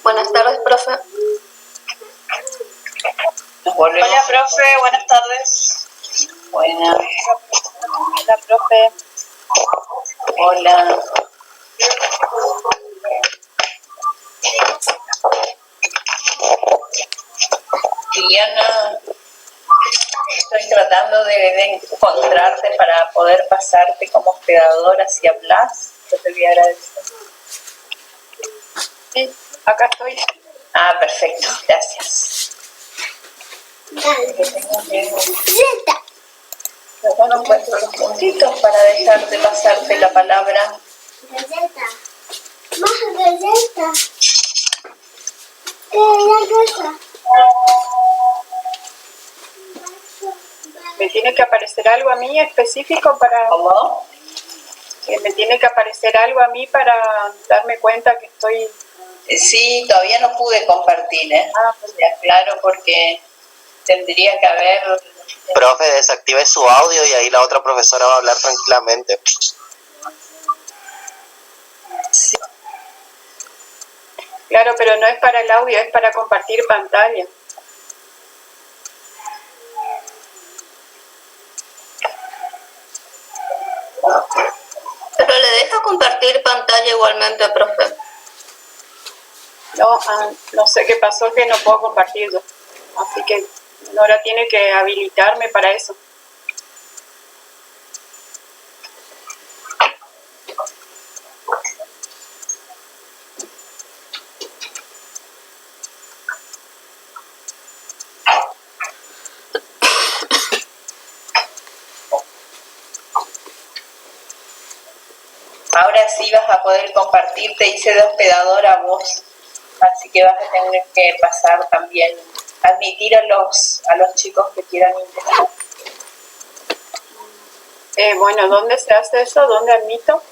Buenas tardes, profe. Hola, profe, buenas tardes. Buenas. Hola, profe. Hola. Liliana, estoy tratando de encontrarte para poder pasarte como hospedadora hacia Blas. Yo te voy a agradecer. Sí, acá estoy. Ah, perfecto, gracias. Luego no encuentro los puntitos para dejarte pasarte la palabra. Galleta. Más galleta. ¿Qué es la galleta? ¿Me tiene que aparecer algo a mí específico para...? ¿Cómo? ¿Me tiene que aparecer algo a mí para darme cuenta que estoy...? Sí, todavía no pude compartir, ¿eh? Ya, claro, porque tendría que haber... Profe, desactive su audio y ahí la otra profesora va a hablar tranquilamente. Sí. Claro, pero no es para el audio, es para compartir pantalla. Pero le deja compartir pantalla igualmente, profe. No, no sé qué pasó que no puedo compartir yo. Así que Nora tiene que habilitarme para eso. Ahora sí vas a poder compartir, te hice de hospedadora a vos, así que vas a tener que pasar también, admitir a los chicos que quieran ingresar. Bueno, ¿dónde se hace eso? ¿Dónde admito?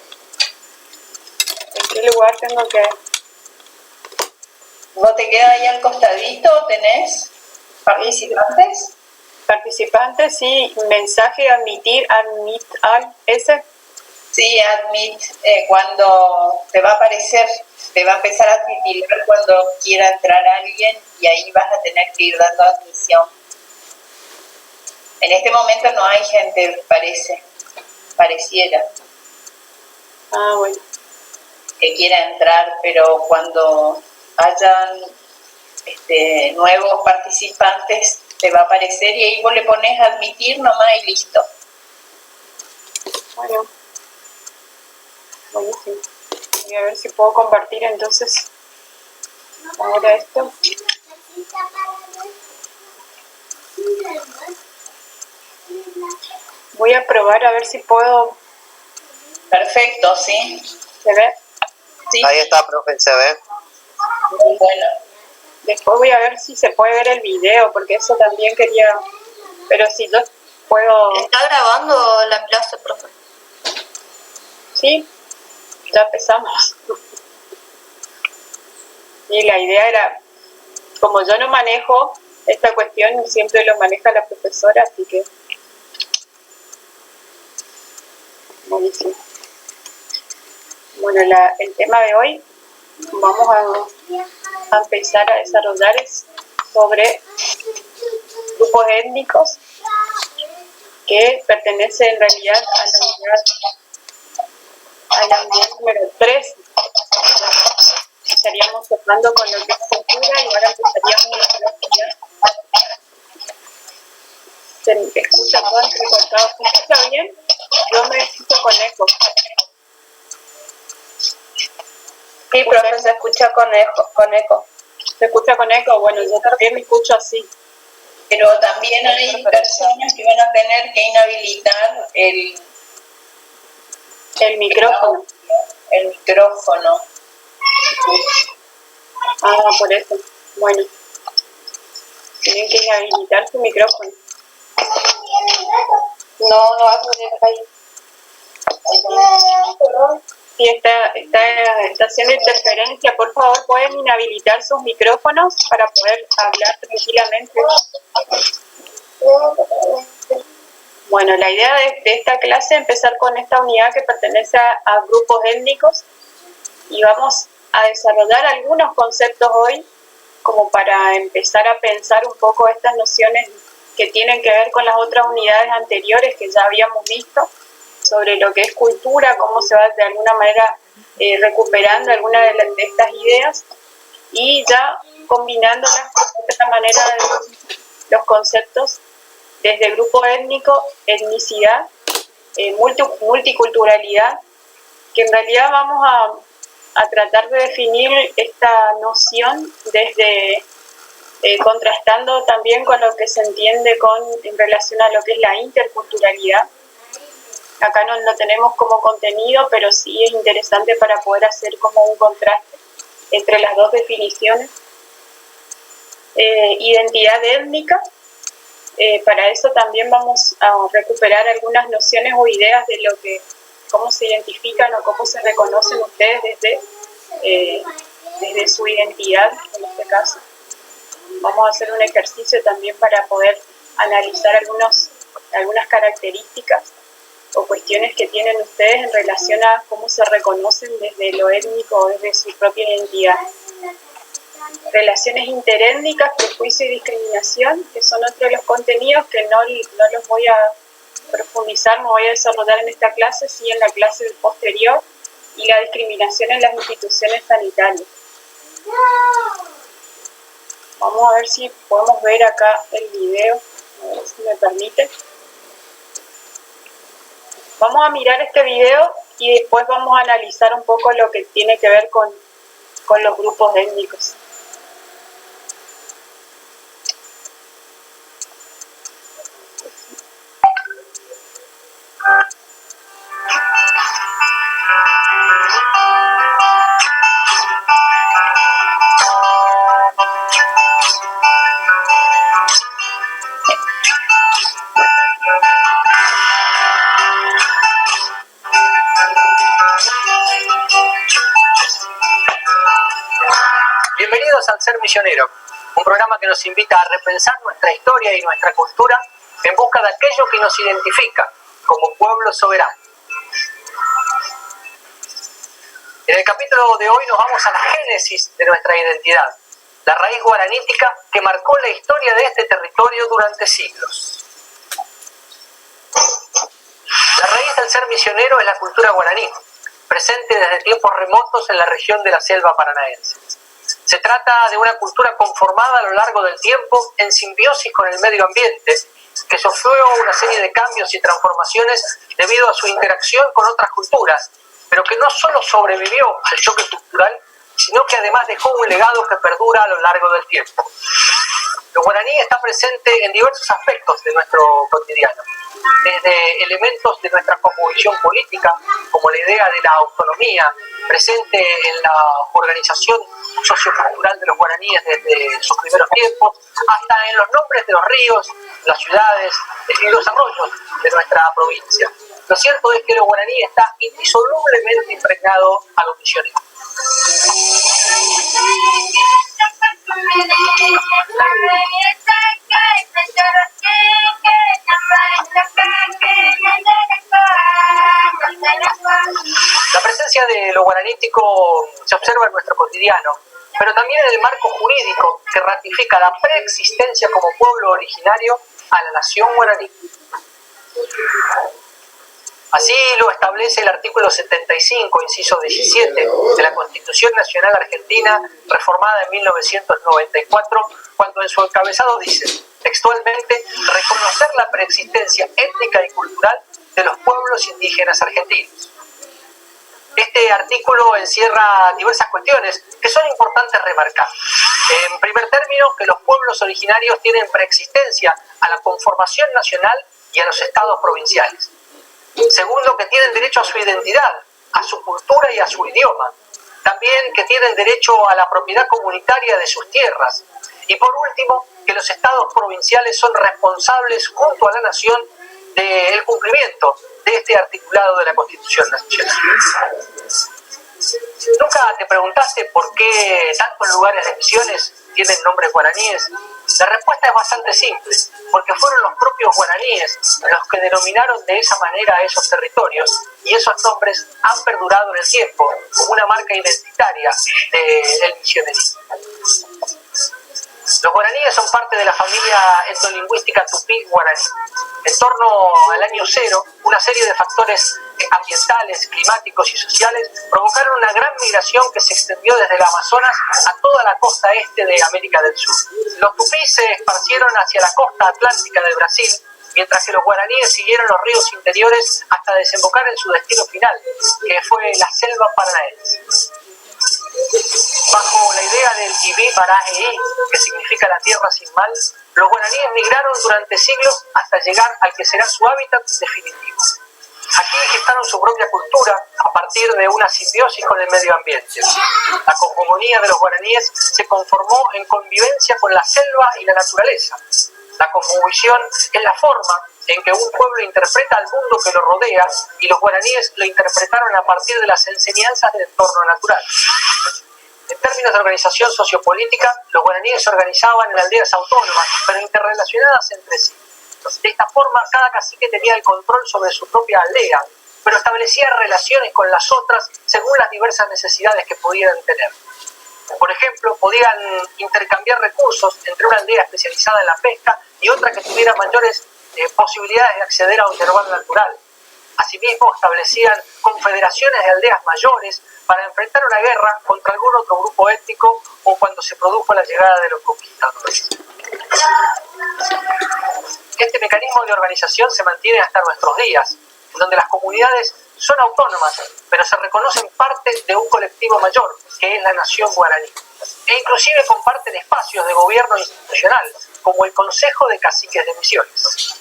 ¿En qué lugar tengo que...? ¿No te queda ahí al costadito? ¿Tenés participantes? Participantes, sí, mensaje, admitir, admit al, ese. Sí, admit, cuando te va a aparecer, te va a empezar a titular cuando quiera entrar alguien y ahí vas a tener que ir dando admisión. En este momento no hay gente, pareciera. Ah, bueno. Que quiera entrar, pero cuando hayan nuevos participantes te va a aparecer y ahí vos le pones admitir nomás y listo. Bueno. Buenísimo. Voy a ver si puedo compartir entonces ahora esto. Voy a probar a ver si puedo. Perfecto, ¿sí? ¿Se ve? Sí. Ahí está, profe, se ve. Muy bueno. Después voy a ver si se puede ver el video, porque eso también quería. Pero si yo puedo. ¿Está grabando la clase, profe? Sí, ya empezamos. Y la idea era, como yo no manejo esta cuestión, siempre lo maneja la profesora, así que buenísimo. Bueno, el tema de hoy vamos a empezar a desarrollar es sobre grupos étnicos que pertenecen en realidad a la unidad número 3. Estaríamos tocando con lo que es cultura y ahora empezaríamos la unidad. Se escucha todo entrecortado. ¿Se escucha bien? Yo me escucho con eco. Sí, profe, se escucha con eco. ¿Se escucha con eco? Bueno, yo también me escucho así. Pero también hay personas que van a tener que inhabilitar el micrófono. El micrófono. Ah, por eso. Bueno. Tienen que inhabilitar su micrófono. No va a poder ahí. Si está haciendo interferencia, por favor, ¿pueden inhabilitar sus micrófonos para poder hablar tranquilamente? Bueno, la idea de esta clase es empezar con esta unidad que pertenece a grupos étnicos y vamos a desarrollar algunos conceptos hoy, como para empezar a pensar un poco estas nociones que tienen que ver con las otras unidades anteriores que ya habíamos visto, sobre lo que es cultura, cómo se va de alguna manera recuperando algunas de estas ideas y ya combinándolas de otra manera de los conceptos desde grupo étnico, etnicidad, multiculturalidad, que en realidad vamos a tratar de definir esta noción desde contrastando también con lo que se entiende en relación a lo que es la interculturalidad. Acá no lo tenemos como contenido, pero sí es interesante para poder hacer como un contraste entre las dos definiciones. Identidad étnica, para eso también vamos a recuperar algunas nociones o ideas de lo que, cómo se identifican o cómo se reconocen ustedes desde su identidad, en este caso. Vamos a hacer un ejercicio también para poder analizar algunas características o cuestiones que tienen ustedes en relación a cómo se reconocen desde lo étnico o desde su propia identidad. Relaciones interétnicas, prejuicio y discriminación, que son otros de los contenidos que no los voy a profundizar, no voy a desarrollar en esta clase, sí en la clase posterior, y la discriminación en las instituciones sanitarias. Vamos a ver si podemos ver acá el video, a ver si me permite. Vamos a mirar este video y después vamos a analizar un poco lo que tiene que ver con los grupos étnicos. Bienvenidos al Ser Misionero, un programa que nos invita a repensar nuestra historia y nuestra cultura en busca de aquello que nos identifica como pueblo soberano. En el capítulo de hoy nos vamos a la génesis de nuestra identidad, la raíz guaranítica que marcó la historia de este territorio durante siglos. La raíz del ser misionero es la cultura guaraní, presente desde tiempos remotos en la región de la selva paranaense. Se trata de una cultura conformada a lo largo del tiempo en simbiosis con el medio ambiente, que sufrió una serie de cambios y transformaciones debido a su interacción con otras culturas, pero que no solo sobrevivió al choque cultural, sino que además dejó un legado que perdura a lo largo del tiempo. Lo guaraní está presente en diversos aspectos de nuestro cotidiano, desde elementos de nuestra cosmovisión política, como la idea de la autonomía, presente en la organización sociocultural de los guaraníes desde sus primeros tiempos, hasta en los nombres de los ríos, las ciudades y los arroyos de nuestra provincia. Lo cierto es que lo guaraní está indisolublemente impregnado a los misioneros. La presencia de lo guaranítico se observa en nuestro cotidiano, pero también en el marco jurídico que ratifica la preexistencia como pueblo originario a la nación guaraní. Así lo establece el artículo 75, inciso 17, de la Constitución Nacional Argentina, reformada en 1994, cuando en su encabezado dice, textualmente, reconocer la preexistencia étnica y cultural de los pueblos indígenas argentinos. Este artículo encierra diversas cuestiones que son importantes remarcar. En primer término, que los pueblos originarios tienen preexistencia a la conformación nacional y a los estados provinciales. Segundo, que tienen derecho a su identidad, a su cultura y a su idioma. También que tienen derecho a la propiedad comunitaria de sus tierras. Y por último, que los estados provinciales son responsables junto a la nación del cumplimiento de este articulado de la Constitución Nacional. ¿Nunca te preguntaste por qué tantos lugares de misiones tienen nombres guaraníes? La respuesta es bastante simple, porque fueron los propios guaraníes los que denominaron de esa manera a esos territorios, y esos nombres han perdurado en el tiempo como una marca identitaria del misionerismo. Los guaraníes son parte de la familia etnolingüística tupí-guaraní. En torno al año cero, una serie de factores ambientales, climáticos y sociales provocaron una gran migración que se extendió desde el Amazonas a toda la costa este de América del Sur. Los tupís se esparcieron hacia la costa atlántica del Brasil, mientras que los guaraníes siguieron los ríos interiores hasta desembocar en su destino final, que fue la selva paranaense. Bajo la idea del Ibi Barajeí, que significa la tierra sin mal, los guaraníes migraron durante siglos hasta llegar al que será su hábitat definitivo. Aquí gestaron su propia cultura a partir de una simbiosis con el medio ambiente. La cosmogonía de los guaraníes se conformó en convivencia con la selva y la naturaleza. La cosmovisión es la forma en que un pueblo interpreta al mundo que lo rodea, y los guaraníes lo interpretaron a partir de las enseñanzas del entorno natural. En términos de organización sociopolítica, los guaraníes se organizaban en aldeas autónomas, pero interrelacionadas entre sí. De esta forma, cada cacique tenía el control sobre su propia aldea, pero establecía relaciones con las otras según las diversas necesidades que pudieran tener. Por ejemplo, podían intercambiar recursos entre una aldea especializada en la pesca y otra que tuviera mayores posibilidades de acceder a un yerbar natural. Asimismo, establecían confederaciones de aldeas mayores para enfrentar una guerra contra algún otro grupo étnico o cuando se produjo la llegada de los conquistadores. Este mecanismo de organización se mantiene hasta nuestros días, en donde las comunidades son autónomas, pero se reconocen parte de un colectivo mayor, que es la nación guaraní, e inclusive comparten espacios de gobierno institucional, como el Consejo de Caciques de Misiones.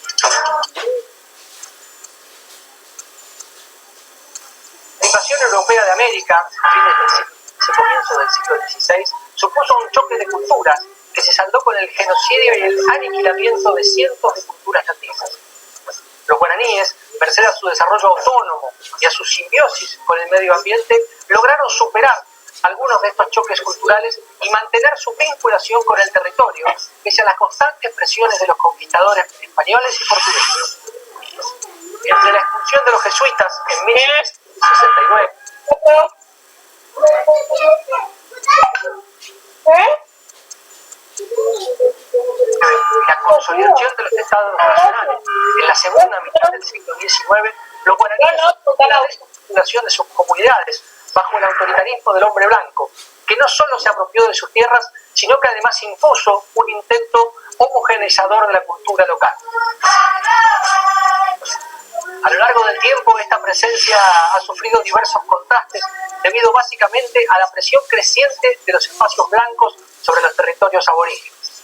La invasión europea de América, a fines del comienzo del siglo XVI, supuso un choque de culturas que se saldó con el genocidio y el aniquilamiento de cientos de culturas nativas. Los guaraníes, merced a su desarrollo autónomo y a su simbiosis con el medio ambiente, lograron superar algunos de estos choques culturales y mantener su vinculación con el territorio, pese a las constantes presiones de los conquistadores españoles y portugueses. Entre la expulsión de los jesuitas en 1669 y la consolidación de los estados nacionales en la segunda mitad del siglo XIX, los guaraníes la desconfiguración de sus comunidades bajo el autoritarismo del hombre blanco, que no solo se apropió de sus tierras, sino que además impuso un intento homogeneizador de la cultura local. A lo largo del tiempo, esta presencia ha sufrido diversos contrastes debido básicamente a la presión creciente de los espacios blancos sobre los territorios aborígenes.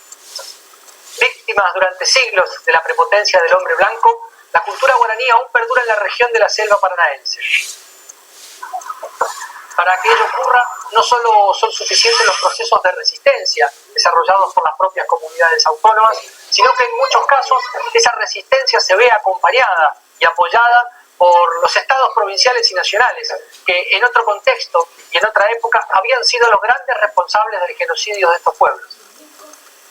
Víctimas durante siglos de la prepotencia del hombre blanco, la cultura guaraní aún perdura en la región de la selva paranaense. Para que ello ocurra, no solo son suficientes los procesos de resistencia desarrollados por las propias comunidades autónomas, sino que en muchos casos esa resistencia se ve acompañada y apoyada por los estados provinciales y nacionales, que en otro contexto y en otra época habían sido los grandes responsables del genocidio de estos pueblos.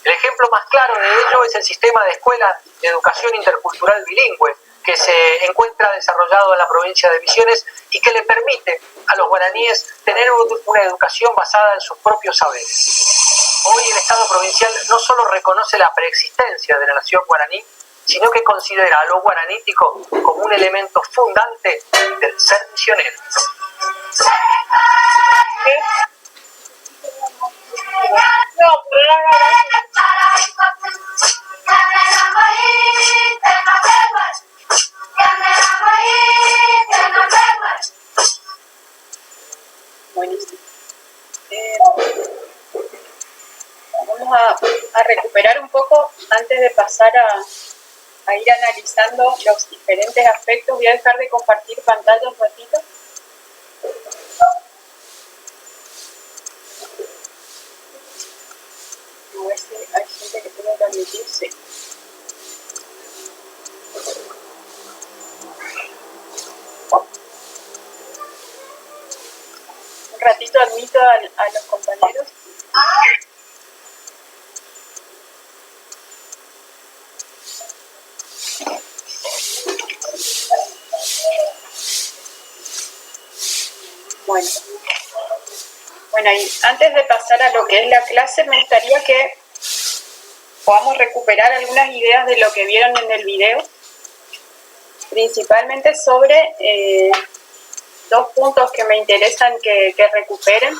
El ejemplo más claro de ello es el sistema de escuelas de educación intercultural bilingüe, que se encuentra desarrollado en la provincia de Misiones y que le permite a los guaraníes tener una educación basada en sus propios saberes. Hoy el Estado provincial no solo reconoce la preexistencia de la nación guaraní, sino que considera a lo guaranítico como un elemento fundante del ser misionero. Buenísimo. Vamos a recuperar un poco antes de pasar a ir analizando los diferentes aspectos. Voy a dejar de compartir pantalla un ratito. A ver si hay gente que tenga que admitirse. Bueno, y antes de pasar a lo que es la clase, me gustaría que podamos recuperar algunas ideas de lo que vieron en el video, principalmente sobre dos puntos que me interesan que recuperen.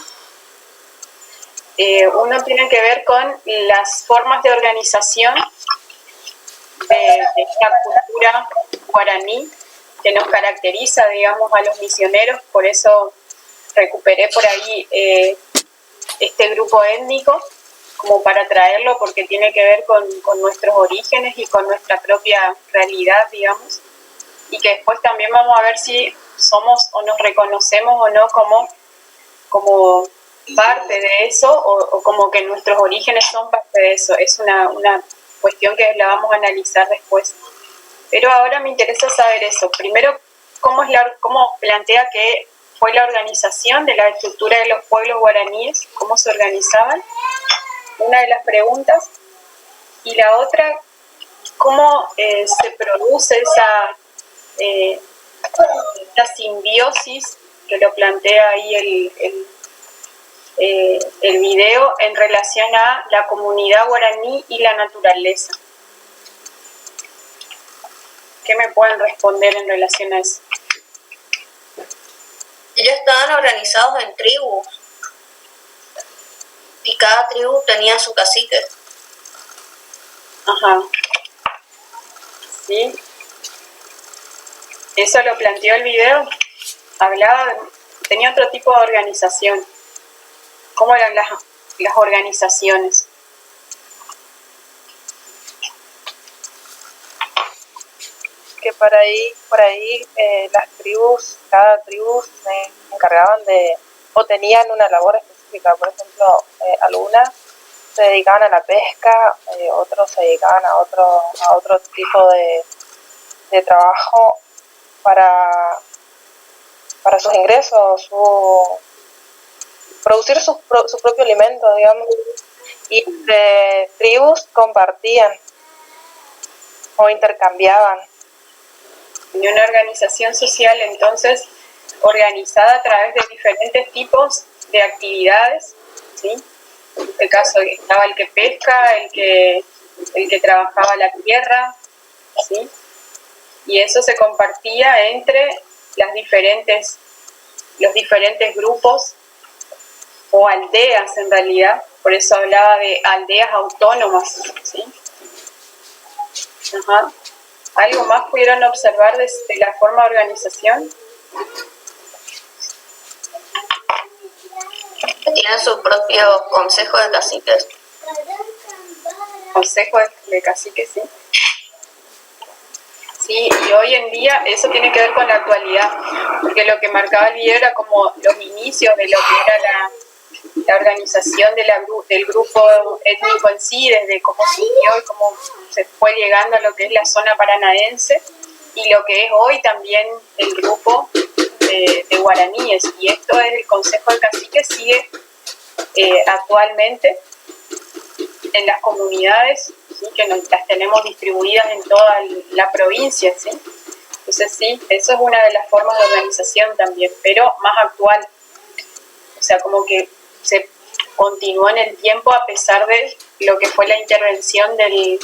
Uno tiene que ver con las formas de organización de esta cultura guaraní que nos caracteriza, digamos, a los misioneros. Por eso recuperé por ahí este grupo étnico, como para traerlo, porque tiene que ver con nuestros orígenes y con nuestra propia realidad, digamos, y que después también vamos a ver si somos o nos reconocemos o no como parte de eso, o como que nuestros orígenes son parte de eso. Es una cuestión que la vamos a analizar después. Pero ahora me interesa saber eso. Primero, cómo plantea que fue la organización de la estructura de los pueblos guaraníes, cómo se organizaban, una de las preguntas. Y la otra, cómo se produce esa simbiosis que lo plantea ahí el video en relación a la comunidad guaraní y la naturaleza. ¿Qué me pueden responder en relación a eso? Ellos estaban organizados en tribus y cada tribu tenía su cacique. Ajá. Sí. Eso lo planteó el video. Tenía otro tipo de organización. ¿Cómo eran las organizaciones? Que por ahí las tribus, cada tribu se encargaban de, o tenían una labor específica. Por ejemplo, algunas se dedicaban a la pesca, otros se dedicaban a otro tipo de trabajo para sus ingresos, producir su propio alimento, digamos. Y entre tribus compartían o intercambiaban. Y una organización social, entonces, organizada a través de diferentes tipos de actividades, ¿sí? En este caso estaba el que pesca, el que trabajaba la tierra, ¿sí? Y eso se compartía entre los diferentes grupos o aldeas, en realidad. Por eso hablaba de aldeas autónomas, ¿sí? Ajá. ¿Algo más pudieron observar de la forma de organización? Tienen su propio consejo de caciques. Consejo de caciques, sí. Sí, y hoy en día eso tiene que ver con la actualidad, porque lo que marcaba el video era como los inicios de lo que era la organización del grupo étnico en sí, desde cómo surgió y cómo se fue llegando a lo que es la zona paranaense, y lo que es hoy también el grupo de guaraníes. Y esto es el Consejo de Caciques, sigue actualmente en las comunidades, ¿sí? Que las tenemos distribuidas en toda la provincia, ¿sí? Entonces sí, eso es una de las formas de organización también, pero más actual. O sea, como que se continuó en el tiempo a pesar de lo que fue la intervención del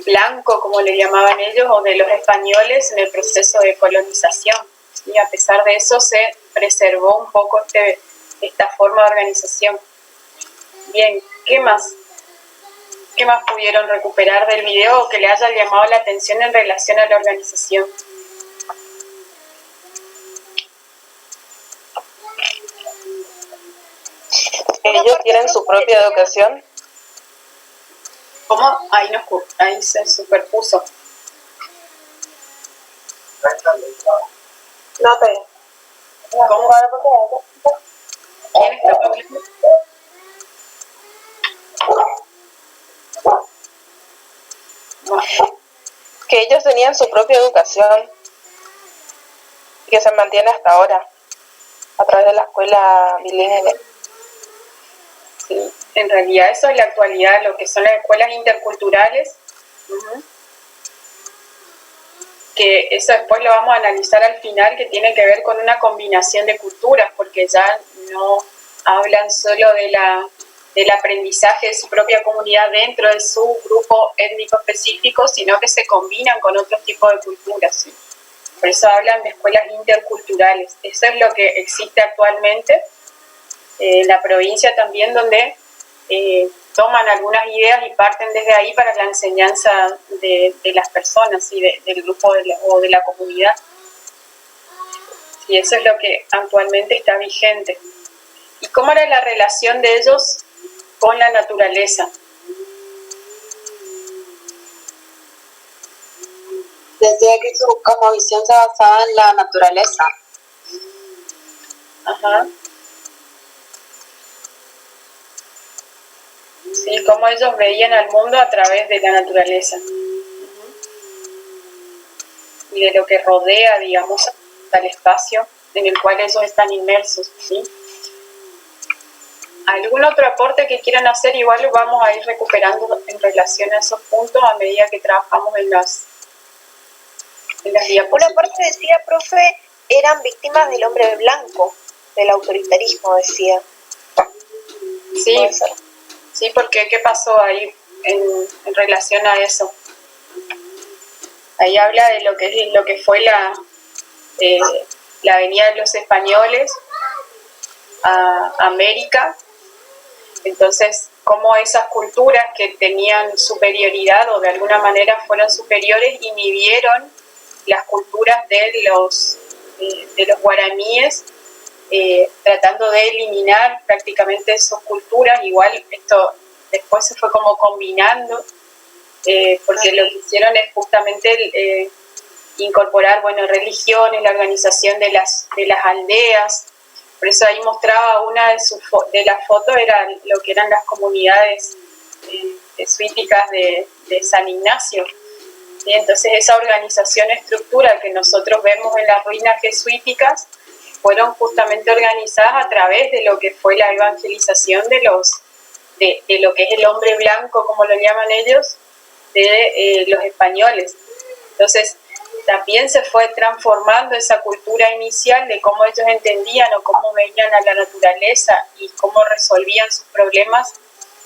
blanco, como le llamaban ellos, o de los españoles en el proceso de colonización. Y a pesar de eso se preservó un poco esta forma de organización. Bien, ¿qué más? ¿Qué más pudieron recuperar del video o que le haya llamado la atención en relación a la organización? Ellos tienen su propia educación. ¿Cómo? Ahí se superpuso. No te. ¿Cómo? ¿Quién está hablando? Que ellos tenían su propia educación y que se mantiene hasta ahora a través de la escuela bilingüe. Sí, en realidad eso es la actualidad, lo que son las escuelas interculturales. que eso después lo vamos a analizar al final, que tiene que ver con una combinación de culturas, porque ya no hablan solo del aprendizaje de su propia comunidad dentro de su grupo étnico específico, sino que se combinan con otros tipos de culturas, ¿sí? Por eso hablan de escuelas interculturales. Eso es lo que existe actualmente en la provincia también, donde toman algunas ideas y parten desde ahí para la enseñanza de las personas, ¿sí? Del grupo o de la comunidad. Y eso es lo que actualmente está vigente. ¿Y cómo era la relación de ellos con la naturaleza? Decía que su cosmovisión se basaba en la naturaleza. Ajá. Sí, cómo ellos veían al mundo a través de la naturaleza. Y de lo que rodea, digamos, al espacio en el cual ellos están inmersos, ¿sí? ¿Algún otro aporte que quieran hacer? Igual lo vamos a ir recuperando en relación a esos puntos a medida que trabajamos en las diapositivas. Una parte decía, profe, eran víctimas del hombre blanco, del autoritarismo, decía. Sí, sí, porque ¿qué pasó ahí en relación a eso? Ahí habla de lo que fue la venida de los españoles a América. Entonces, cómo esas culturas que tenían superioridad o de alguna manera fueron superiores inhibieron las culturas de los guaraníes, tratando de eliminar prácticamente sus culturas. Igual esto después se fue como combinando, porque lo que hicieron es justamente incorporar, bueno, religiones, la organización de las aldeas. Por eso ahí mostraba una de las fotos, era lo que eran las comunidades jesuíticas de San Ignacio. ¿Sí? Entonces esa organización estructural que nosotros vemos en las ruinas jesuíticas fueron justamente organizadas a través de lo que fue la evangelización de lo que es el hombre blanco, como lo llaman ellos, de los españoles. Entonces también se fue transformando esa cultura inicial de cómo ellos entendían o cómo veían a la naturaleza y cómo resolvían sus problemas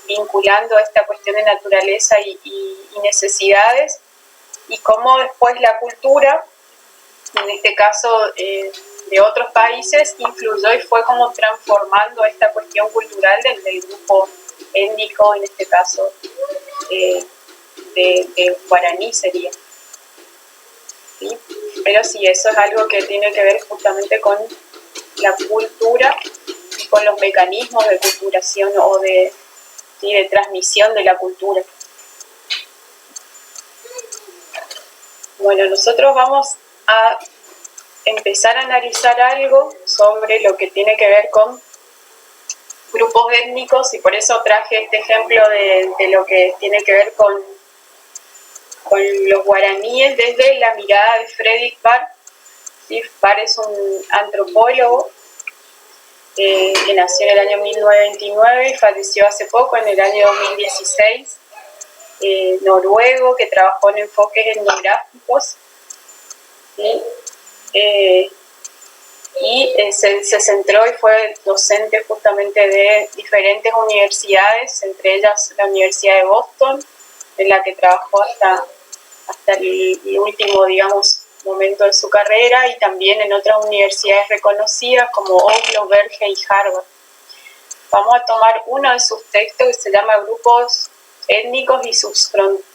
vinculando esta cuestión de naturaleza y necesidades, y cómo después la cultura, en este caso de otros países, influyó y fue como transformando esta cuestión cultural del grupo étnico, en este caso de guaraní sería. ¿Sí? Pero sí, eso es algo que tiene que ver justamente con la cultura y con los mecanismos de culturación o de transmisión de la cultura. Bueno, nosotros vamos a empezar a analizar algo sobre lo que tiene que ver con grupos étnicos, y por eso traje este ejemplo de lo que tiene que ver con los guaraníes desde la mirada de Fredrik Barr. ¿Sí? Barr es un antropólogo que nació en el año 1929 y falleció hace poco, en el año 2016, noruego, que trabajó en enfoques etnográficos, ¿sí? Se centró y fue docente justamente de diferentes universidades, entre ellas la Universidad de Boston, en la que trabajó hasta el último, digamos, momento de su carrera, y también en otras universidades reconocidas como Oslo, Berkeley y Harvard. Vamos a tomar uno de sus textos que se llama Grupos étnicos y sus fronteras.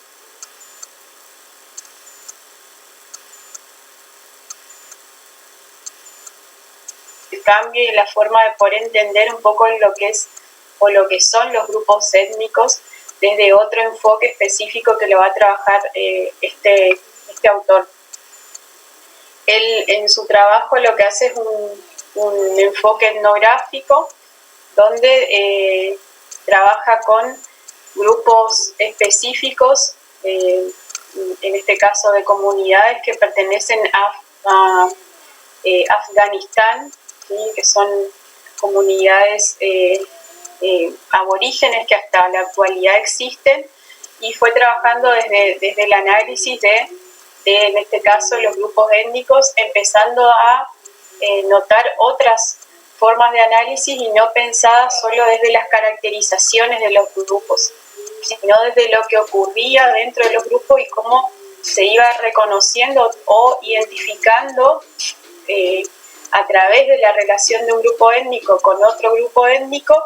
El cambio y la forma de poder entender un poco lo que es o lo que son los grupos étnicos desde otro enfoque específico que lo va a trabajar este autor. Él en su trabajo lo que hace es un enfoque etnográfico donde trabaja con grupos específicos, en este caso de comunidades que pertenecen a Afganistán, ¿sí? Que son comunidades aborígenes que hasta la actualidad existen, y fue trabajando desde el análisis de en este caso, los grupos étnicos, empezando a notar otras formas de análisis y no pensadas solo desde las caracterizaciones de los grupos, sino desde lo que ocurría dentro de los grupos y cómo se iba reconociendo o identificando a través de la relación de un grupo étnico con otro grupo étnico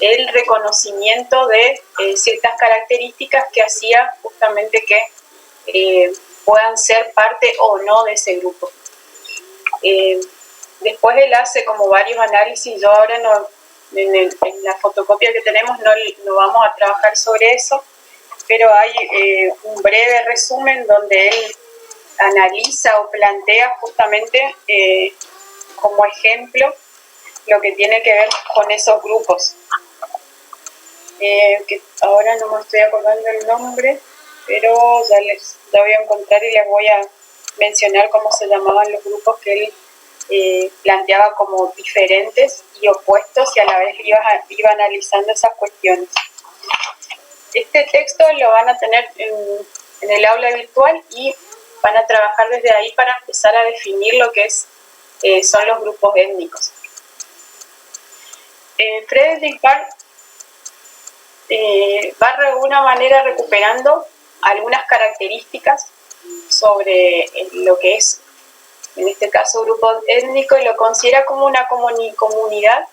el reconocimiento de ciertas características que hacía justamente que puedan ser parte o no de ese grupo. Después él hace como varios análisis, yo ahora no, en la fotocopia que tenemos no vamos a trabajar sobre eso, pero hay un breve resumen donde él analiza o plantea justamente como ejemplo lo que tiene que ver con esos grupos. Que ahora no me estoy acordando el nombre, pero ya voy a encontrar y les voy a mencionar cómo se llamaban los grupos que él planteaba como diferentes y opuestos y a la vez iba analizando esas cuestiones. Este texto lo van a tener en el aula virtual y van a trabajar desde ahí para empezar a definir lo que son los grupos étnicos. Frederick Barr va de alguna manera recuperando algunas características sobre lo que es, en este caso, grupo étnico, y lo considera como una comunidad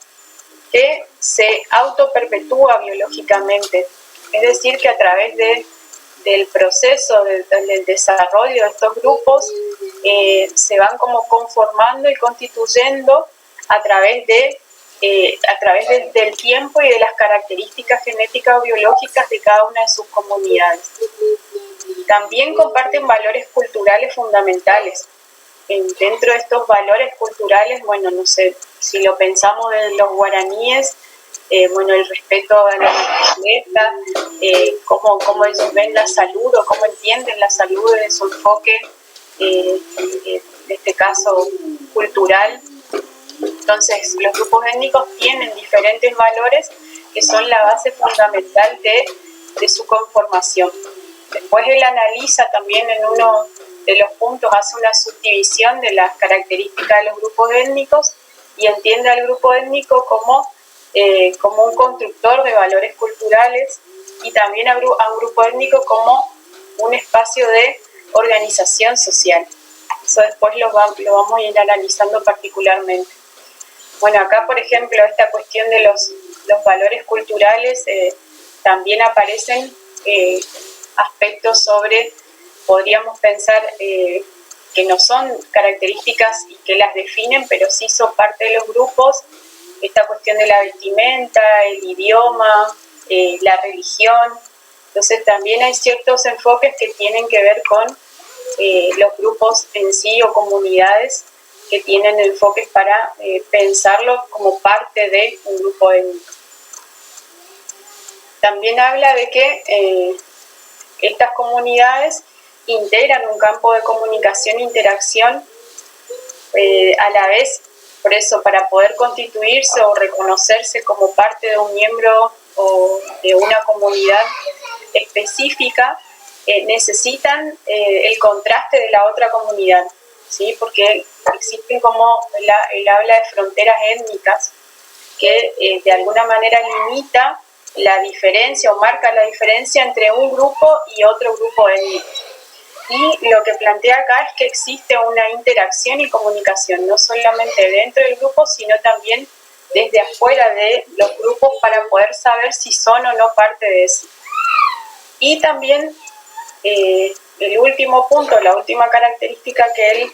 que se autoperpetúa biológicamente. Es decir, que a través del proceso del desarrollo de estos grupos se van como conformando y constituyendo a través del tiempo y de las características genéticas o biológicas de cada una de sus comunidades. También comparten valores culturales fundamentales. Dentro de estos valores culturales, bueno, no sé, si lo pensamos de los guaraníes, el respeto a la naturaleza, cómo ellos ven la salud o cómo entienden la salud desde su enfoque, en este caso cultural. Entonces, los grupos étnicos tienen diferentes valores que son la base fundamental de su conformación. Después él analiza también en uno de los puntos, hace una subdivisión de las características de los grupos étnicos y entiende al grupo étnico como un constructor de valores culturales y también a un grupo étnico como un espacio de organización social. Eso después lo vamos a ir analizando particularmente. Bueno, acá, por ejemplo, esta cuestión de los valores culturales, también aparecen aspectos sobre, podríamos pensar que no son características y que las definen, pero sí son parte de los grupos, esta cuestión de la vestimenta, el idioma, la religión. Entonces también hay ciertos enfoques que tienen que ver con los grupos en sí o comunidades que tienen enfoques para pensarlo como parte de un grupo étnico. También habla de que estas comunidades integran un campo de comunicación e interacción a la vez, por eso, para poder constituirse o reconocerse como parte de un miembro o de una comunidad específica, necesitan el contraste de la otra comunidad, ¿sí? Porque existen, como él habla de fronteras étnicas, que de alguna manera limita la diferencia o marca la diferencia entre un grupo y otro grupo étnico. Y lo que plantea acá es que existe una interacción y comunicación, no solamente dentro del grupo, sino también desde afuera de los grupos para poder saber si son o no parte de eso. Y también el último punto, la última característica que él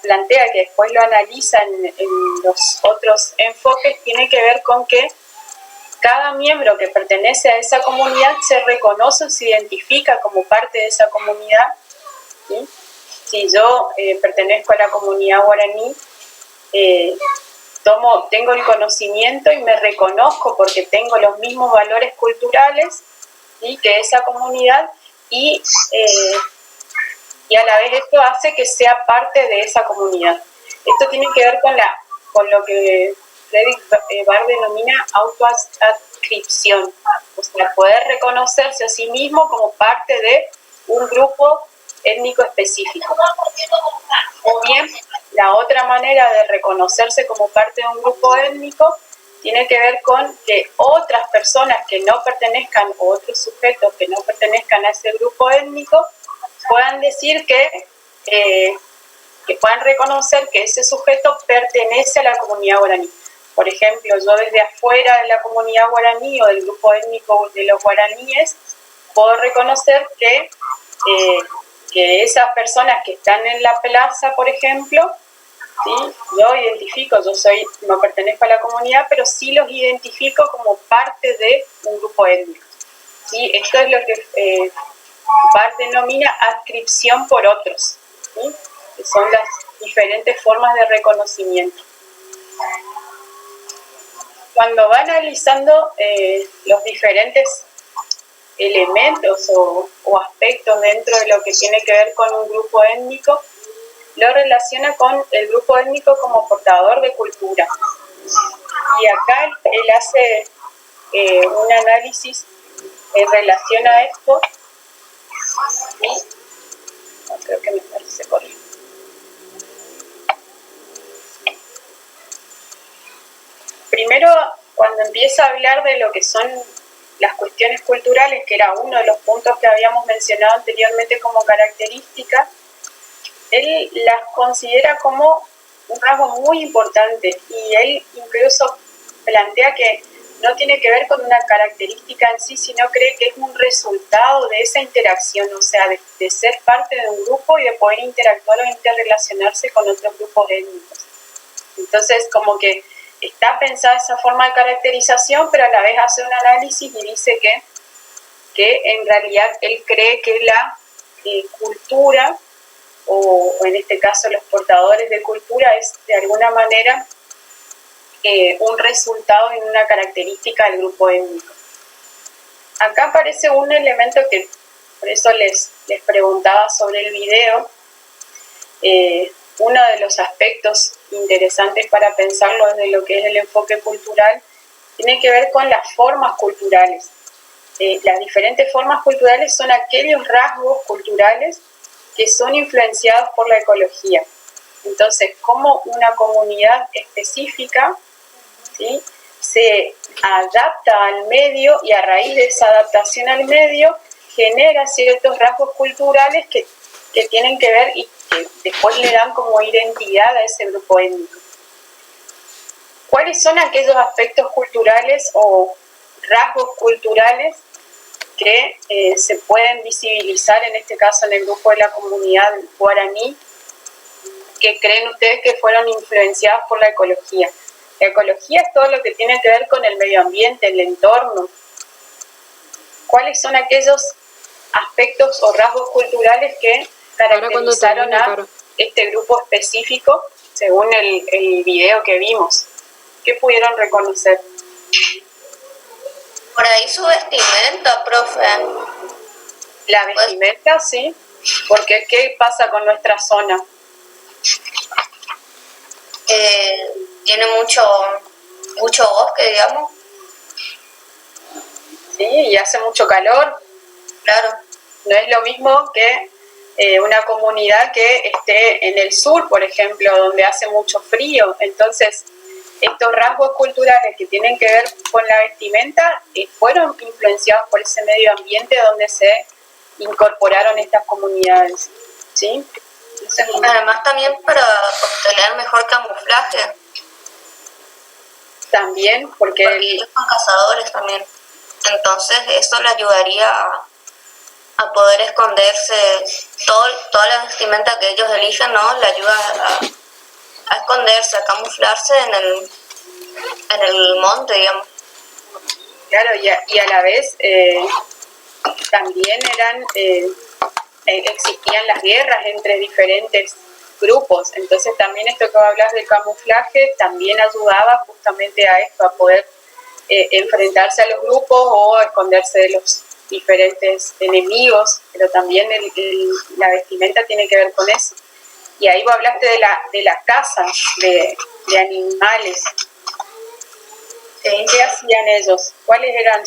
plantea, que después lo analiza en los otros enfoques, tiene que ver con que cada miembro que pertenece a esa comunidad se reconoce o se identifica como parte de esa comunidad, ¿sí? Si yo pertenezco a la comunidad guaraní, tengo el conocimiento y me reconozco porque tengo los mismos valores culturales, ¿sí?, que esa comunidad y a la vez esto hace que sea parte de esa comunidad. Esto tiene que ver con lo que Frederick Barr denomina autoadscripción, o sea, poder reconocerse a sí mismo como parte de un grupo étnico específico. O bien, la otra manera de reconocerse como parte de un grupo étnico tiene que ver con que otras personas que no pertenezcan, o otros sujetos que no pertenezcan a ese grupo étnico, puedan decir que puedan reconocer que ese sujeto pertenece a la comunidad guaraní. Por ejemplo, yo desde afuera de la comunidad guaraní o del grupo étnico de los guaraníes, puedo reconocer que esas personas que están en la plaza, por ejemplo, ¿sí? Yo identifico, no pertenezco a la comunidad, pero sí los identifico como parte de un grupo étnico. ¿Sí? Esto es lo que Barth denomina adscripción por otros, ¿sí? Que son las diferentes formas de reconocimiento. Cuando va analizando los diferentes elementos o aspectos dentro de lo que tiene que ver con un grupo étnico, lo relaciona con el grupo étnico como portador de cultura. Y acá él hace un análisis en relación a esto. No, creo que me parece correcto. Primero, cuando empieza a hablar de lo que son las cuestiones culturales, que era uno de los puntos que habíamos mencionado anteriormente como característica, él las considera como un rasgo muy importante, y él incluso plantea que no tiene que ver con una característica en sí, sino cree que es un resultado de esa interacción, o sea, de ser parte de un grupo y de poder interactuar o interrelacionarse con otros grupos étnicos. Entonces, como que está pensada esa forma de caracterización, pero a la vez hace un análisis y dice que en realidad él cree que la cultura, o en este caso los portadores de cultura, es de alguna manera un resultado y una característica del grupo étnico. Acá aparece un elemento que por eso les preguntaba sobre el video. Uno de los aspectos interesantes para pensarlo desde lo que es el enfoque cultural tiene que ver con las formas culturales. Las diferentes formas culturales son aquellos rasgos culturales que son influenciados por la ecología. Entonces, como una comunidad específica, ¿sí?, se adapta al medio, y a raíz de esa adaptación al medio genera ciertos rasgos culturales que tienen que ver y que después le dan como identidad a ese grupo étnico. ¿Cuáles son aquellos aspectos culturales o rasgos culturales que se pueden visibilizar, en este caso en el grupo de la comunidad guaraní, que creen ustedes que fueron influenciados por la ecología? La ecología es todo lo que tiene que ver con el medio ambiente, el entorno. ¿Cuáles son aquellos aspectos o rasgos culturales que caracterizaron a este grupo específico según el video que vimos? ¿Qué pudieron reconocer? Por ahí su vestimenta, profe. La vestimenta, sí. Porque ¿qué pasa con nuestra zona? Tiene mucho bosque, digamos. Sí, y hace mucho calor. Claro. No es lo mismo que una comunidad que esté en el sur, por ejemplo, donde hace mucho frío. Entonces, estos rasgos culturales que tienen que ver con la vestimenta fueron influenciados por ese medio ambiente donde se incorporaron estas comunidades, ¿sí? Además, también para obtener mejor camuflaje. También, porque ellos son cazadores también. Entonces, eso le ayudaría a poder esconderse. Toda la vestimenta que ellos eligen, ¿no?, le ayuda a esconderse, a camuflarse en el monte, digamos. Claro, y a la vez también existían las guerras entre diferentes grupos. Entonces también esto que hablas del camuflaje también ayudaba justamente a esto, a poder enfrentarse a los grupos o esconderse de los diferentes enemigos, pero también la vestimenta tiene que ver con eso. Y ahí vos hablaste de la caza de animales. ¿Qué hacían ellos? ¿Cuáles eran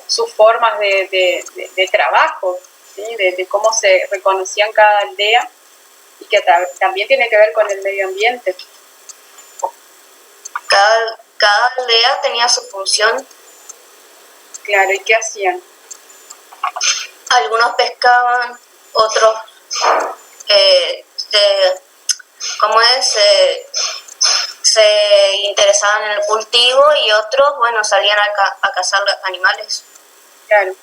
sus formas de trabajo, ¿sí? De cómo se reconocían cada aldea, y que también tiene que ver con el medio ambiente. Cada aldea tenía su función. Claro, ¿y qué hacían? Algunos pescaban, otros se interesaban en el cultivo, y otros, bueno, salían a cazar los animales. Claro.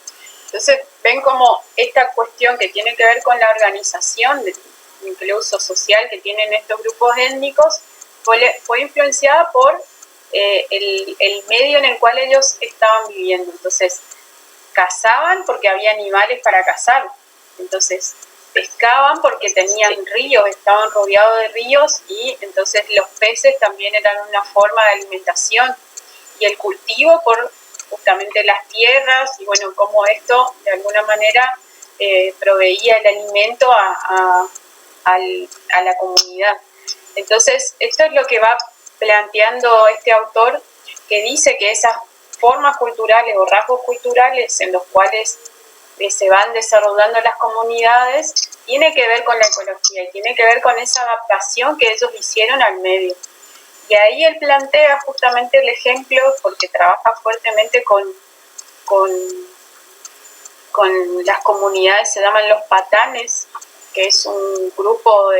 Entonces, ven como esta cuestión que tiene que ver con la organización, incluso social, que tienen estos grupos étnicos, fue influenciada por el medio en el cual ellos estaban viviendo. Entonces, cazaban porque había animales para cazar. Entonces, pescaban porque tenían ríos, estaban rodeados de ríos, y entonces los peces también eran una forma de alimentación. Y el cultivo por justamente las tierras, y bueno, cómo esto de alguna manera proveía el alimento a la comunidad. Entonces, esto es lo que va planteando este autor, que dice que esas formas culturales o rasgos culturales en los cuales se van desarrollando las comunidades tiene que ver con la ecología y tiene que ver con esa adaptación que ellos hicieron al medio. Y ahí él plantea justamente el ejemplo, porque trabaja fuertemente con las comunidades, se llaman los patanes, que es un grupo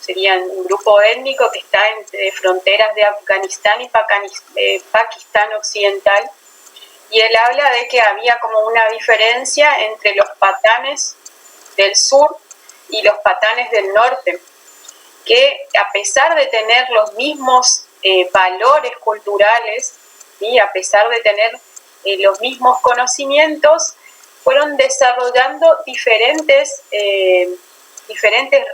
serían un grupo étnico que está entre fronteras de Afganistán y Pakistán occidental, y él habla de que había como una diferencia entre los patanes del sur y los patanes del norte, que a pesar de tener los mismos valores culturales, ¿sí? A pesar de tener los mismos conocimientos, fueron desarrollando diferentes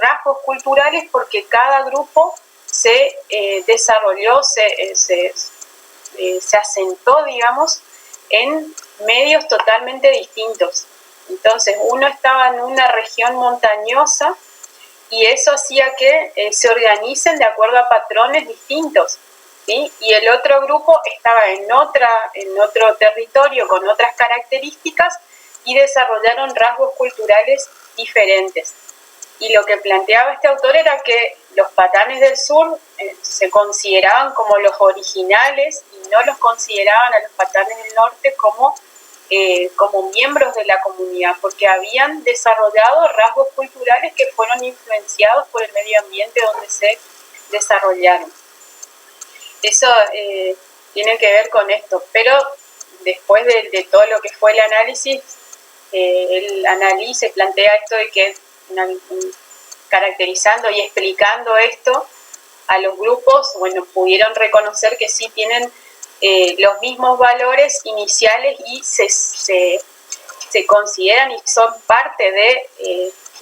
rasgos culturales, porque cada grupo se desarrolló, se asentó, digamos, en medios totalmente distintos. Entonces, uno estaba en una región montañosa, y eso hacía que se organicen de acuerdo a patrones distintos, ¿sí? Y el otro grupo estaba en otro territorio con otras características, y desarrollaron rasgos culturales diferentes. Y lo que planteaba este autor era que los patanes del sur se consideraban como los originales, y no los consideraban a los patanes del norte como miembros de la comunidad, porque habían desarrollado rasgos culturales que fueron influenciados por el medio ambiente donde se desarrollaron. Eso tiene que ver con esto, pero después de todo lo que fue el análisis, él analiza y plantea esto de que caracterizando y explicando esto a los grupos, bueno, pudieron reconocer que sí tienen los mismos valores iniciales, y se consideran y son parte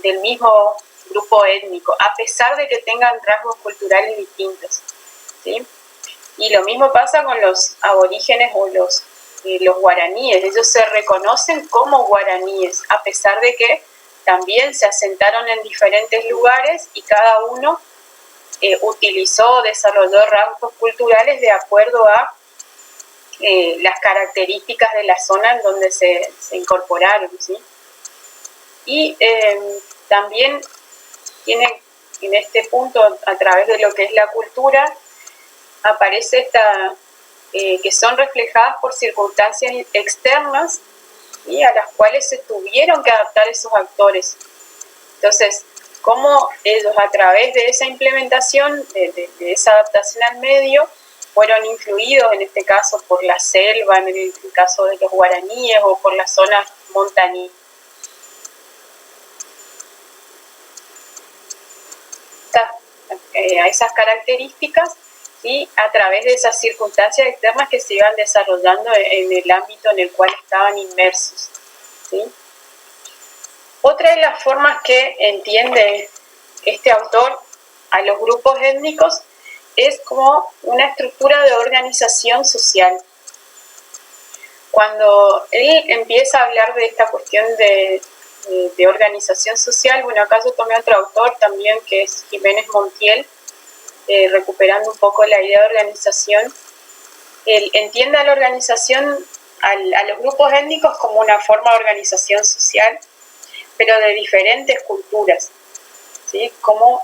del mismo grupo étnico, a pesar de que tengan rasgos culturales distintos, ¿sí? Y lo mismo pasa con los aborígenes o los guaraníes. Ellos se reconocen como guaraníes, a pesar de que también se asentaron en diferentes lugares, y cada uno utilizó, desarrolló rasgos culturales de acuerdo a las características de la zona en donde se incorporaron, ¿sí? Y también tiene en este punto, a través de lo que es la cultura, aparece que son reflejadas por circunstancias externas, y a las cuales se tuvieron que adaptar esos actores. Entonces, cómo ellos, a través de esa implementación, de esa adaptación al medio, fueron influidos, en este caso, por la selva, en el caso de los guaraníes, o por las zonas montañosas, a esas características, y a través de esas circunstancias externas que se iban desarrollando en el ámbito en el cual estaban inmersos, ¿sí? Otra de las formas que entiende este autor a los grupos étnicos es como una estructura de organización social. Cuando él empieza a hablar de esta cuestión de organización social, bueno, acá yo tomé otro autor también, que es Jiménez Montiel, recuperando un poco la idea de organización. Él entiende a la organización a los grupos étnicos como una forma de organización social, pero de diferentes culturas, ¿sí? Como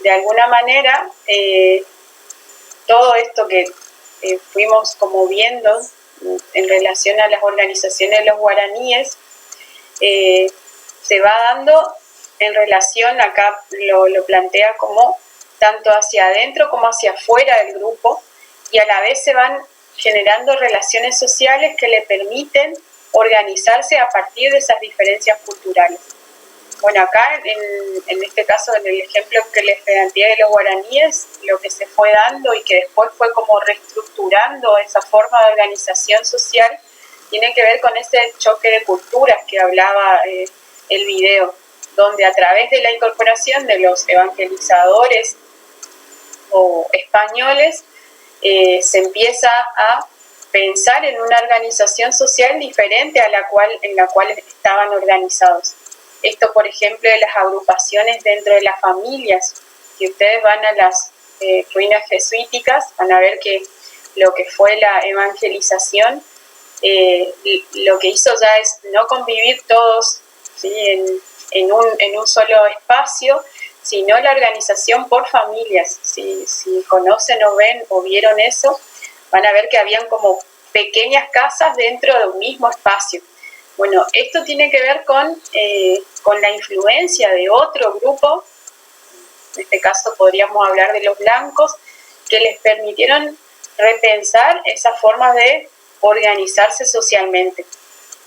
de alguna manera todo esto que fuimos como viendo en relación a las organizaciones de los guaraníes, se va dando en relación, acá lo plantea como tanto hacia adentro como hacia afuera del grupo, y a la vez se van generando relaciones sociales que le permiten organizarse a partir de esas diferencias culturales. Bueno, acá en este caso, en el ejemplo que les planteé de los guaraníes, lo que se fue dando y que después fue como reestructurando esa forma de organización social, tiene que ver con ese choque de culturas que hablaba el video, donde a través de la incorporación de los evangelizadores o españoles, se empieza a pensar en una organización social diferente a en la cual estaban organizados. Esto, por ejemplo, de las agrupaciones dentro de las familias, que ustedes van a las ruinas jesuíticas, van a ver que lo que fue la evangelización, lo que hizo ya es no convivir todos, ¿sí?, en un solo espacio, sino la organización por familias. Si conocen o ven o vieron eso, van a ver que habían como pequeñas casas dentro de un mismo espacio. Bueno, esto tiene que ver con la influencia de otro grupo, en este caso podríamos hablar de los blancos, que les permitieron repensar esas formas de organizarse socialmente.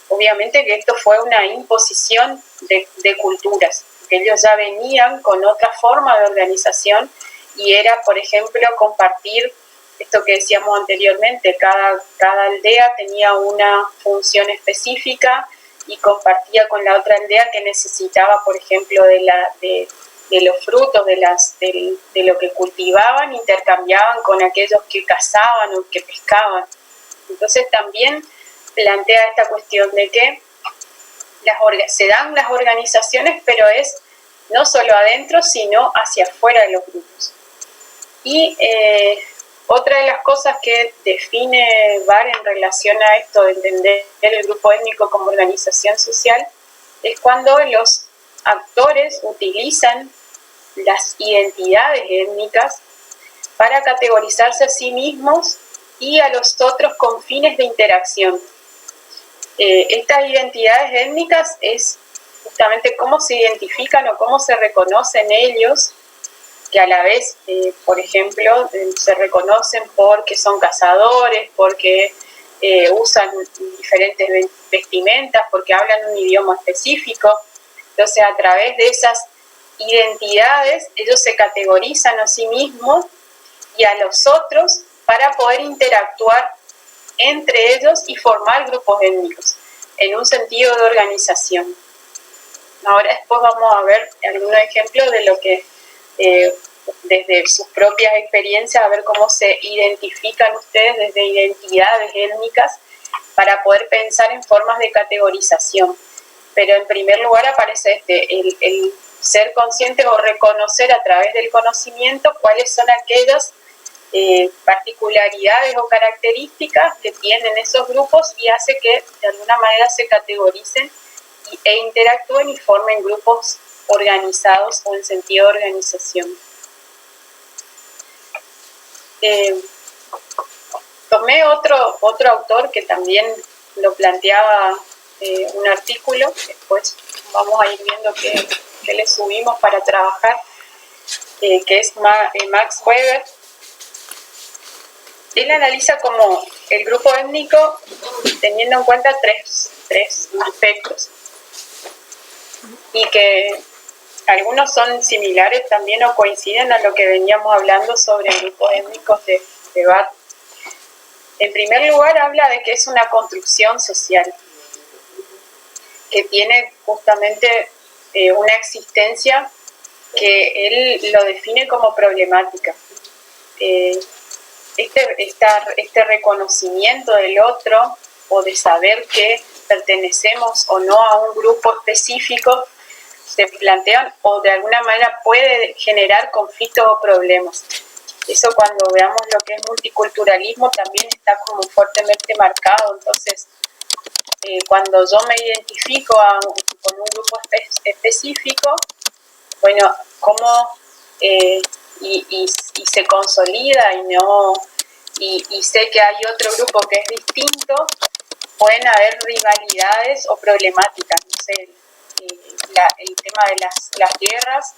Obviamente que esto fue una imposición de culturas, que ellos ya venían con otra forma de organización y era, por ejemplo, compartir esto que decíamos anteriormente, cada aldea tenía una función específica y compartía con la otra aldea que necesitaba, por ejemplo, de los frutos, de lo que cultivaban, intercambiaban con aquellos que cazaban o que pescaban. Entonces también plantea esta cuestión de que se dan las organizaciones, pero es no solo adentro, sino hacia afuera de los grupos. Y otra de las cosas que define VAR en relación a esto de entender el grupo étnico como organización social es cuando los actores utilizan las identidades étnicas para categorizarse a sí mismos y a los otros con fines de interacción. Estas identidades étnicas es justamente cómo se identifican o cómo se reconocen ellos, que a la vez, por ejemplo, se reconocen porque son cazadores, porque usan diferentes vestimentas, porque hablan un idioma específico. Entonces, a través de esas identidades, ellos se categorizan a sí mismos y a los otros para poder interactuar entre ellos y formar grupos étnicos en un sentido de organización. Ahora después vamos a ver algunos ejemplos de lo que desde sus propias experiencias, a ver cómo se identifican ustedes desde identidades étnicas para poder pensar en formas de categorización. Pero en primer lugar aparece el ser conscientes o reconocer a través del conocimiento cuáles son aquellas particularidades o características que tienen esos grupos y hace que de alguna manera se categoricen e interactúen y formen grupos organizados o en sentido de organización. Tomé otro autor que también lo planteaba un artículo, después vamos a ir viendo qué le subimos para trabajar, que es Max Weber. Él analiza como el grupo étnico teniendo en cuenta tres aspectos y que algunos son similares también o coinciden a lo que veníamos hablando sobre grupos étnicos de VAR. En primer lugar, habla de que es una construcción social que tiene justamente una existencia que él lo define como problemática. Este reconocimiento del otro o de saber que pertenecemos o no a un grupo específico se plantean o de alguna manera puede generar conflictos o problemas. Eso cuando veamos lo que es multiculturalismo también está como fuertemente marcado. Entonces cuando yo me identifico con un grupo específico, bueno, cómo y se consolida y sé que hay otro grupo que es distinto, pueden haber rivalidades o problemáticas, no sé, el tema de las guerras,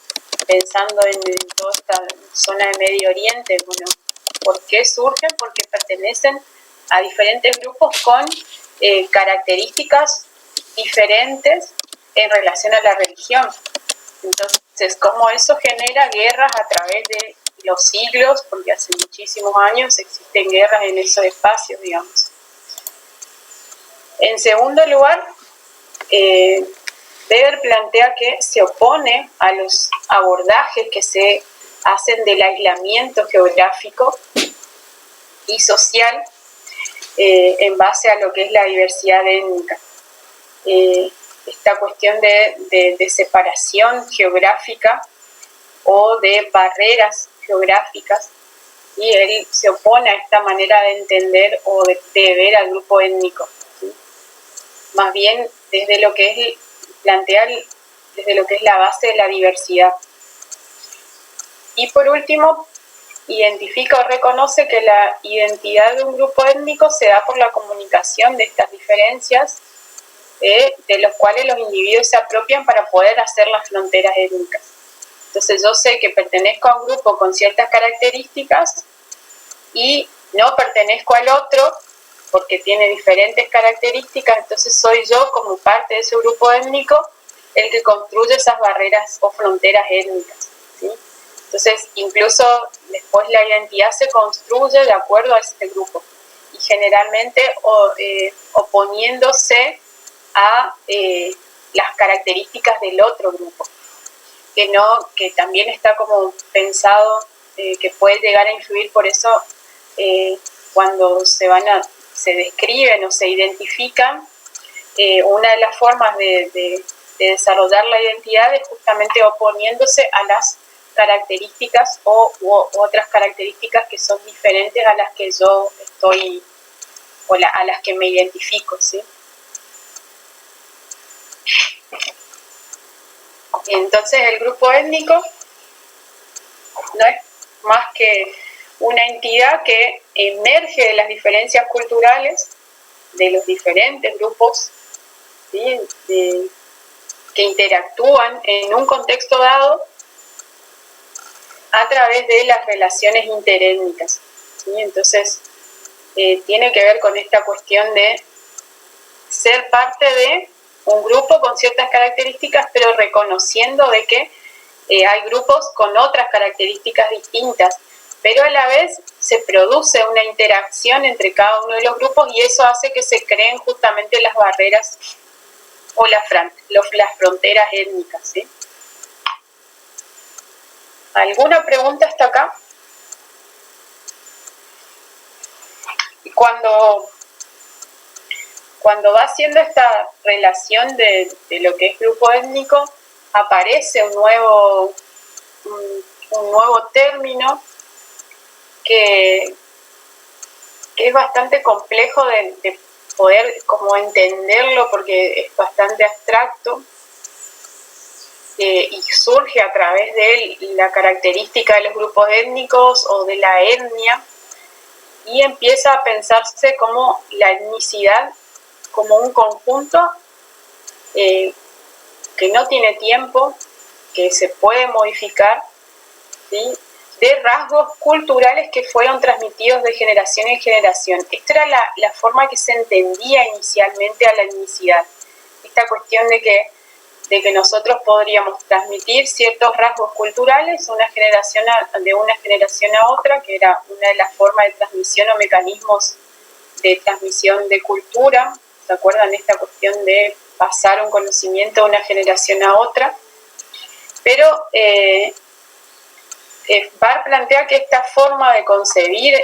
pensando en toda esta zona de Medio Oriente, bueno, ¿por qué surgen? Porque pertenecen a diferentes grupos con características diferentes en relación a la religión. Entonces, cómo eso genera guerras a través de los siglos, porque hace muchísimos años existen guerras en esos espacios, digamos. En segundo lugar, Weber plantea que se opone a los abordajes que se hacen del aislamiento geográfico y social en base a lo que es la diversidad étnica. Esta cuestión de separación geográfica o de barreras geográficas, y él se opone a esta manera de entender o de ver al grupo étnico, ¿sí? Más bien desde lo que es plantear desde lo que es la base de la diversidad. Y por último, identifica o reconoce que la identidad de un grupo étnico se da por la comunicación de estas diferencias de los cuales los individuos se apropian para poder hacer las fronteras étnicas. Entonces yo sé que pertenezco a un grupo con ciertas características y no pertenezco al otro porque tiene diferentes características, entonces soy yo como parte de ese grupo étnico el que construye esas barreras o fronteras étnicas, ¿sí? Entonces incluso después la identidad se construye de acuerdo a este grupo y generalmente oponiéndose a las características del otro grupo, que también está como pensado que puede llegar a influir. Por eso cuando se describen o se identifican, una de las formas de desarrollar la identidad es justamente oponiéndose a las características u otras características que son diferentes a las que yo estoy a las que me identifico, ¿sí? Entonces el grupo étnico no es más que una entidad que emerge de las diferencias culturales de los diferentes grupos, ¿sí? Que interactúan en un contexto dado a través de las relaciones interétnicas, ¿sí? Entonces tiene que ver con esta cuestión de ser parte de un grupo con ciertas características, pero reconociendo de que hay grupos con otras características distintas, pero a la vez se produce una interacción entre cada uno de los grupos y eso hace que se creen justamente las barreras o las fronteras étnicas, ¿sí? ¿Alguna pregunta hasta acá? Y cuando va haciendo esta relación de lo que es grupo étnico, aparece un nuevo término que es bastante complejo de poder como entenderlo porque es bastante abstracto y surge a través de la característica de los grupos étnicos o de la etnia, y empieza a pensarse como la etnicidad como un conjunto que no tiene tiempo, que se puede modificar, ¿sí? De rasgos culturales que fueron transmitidos de generación en generación. Esta era la forma que se entendía inicialmente a la etnicidad. Esta cuestión de que nosotros podríamos transmitir ciertos rasgos culturales de una generación a otra, que era una de las formas de transmisión o mecanismos de transmisión de cultura. ¿Se acuerdan de esta cuestión de pasar un conocimiento de una generación a otra? Pero Barr plantea que esta forma de concebir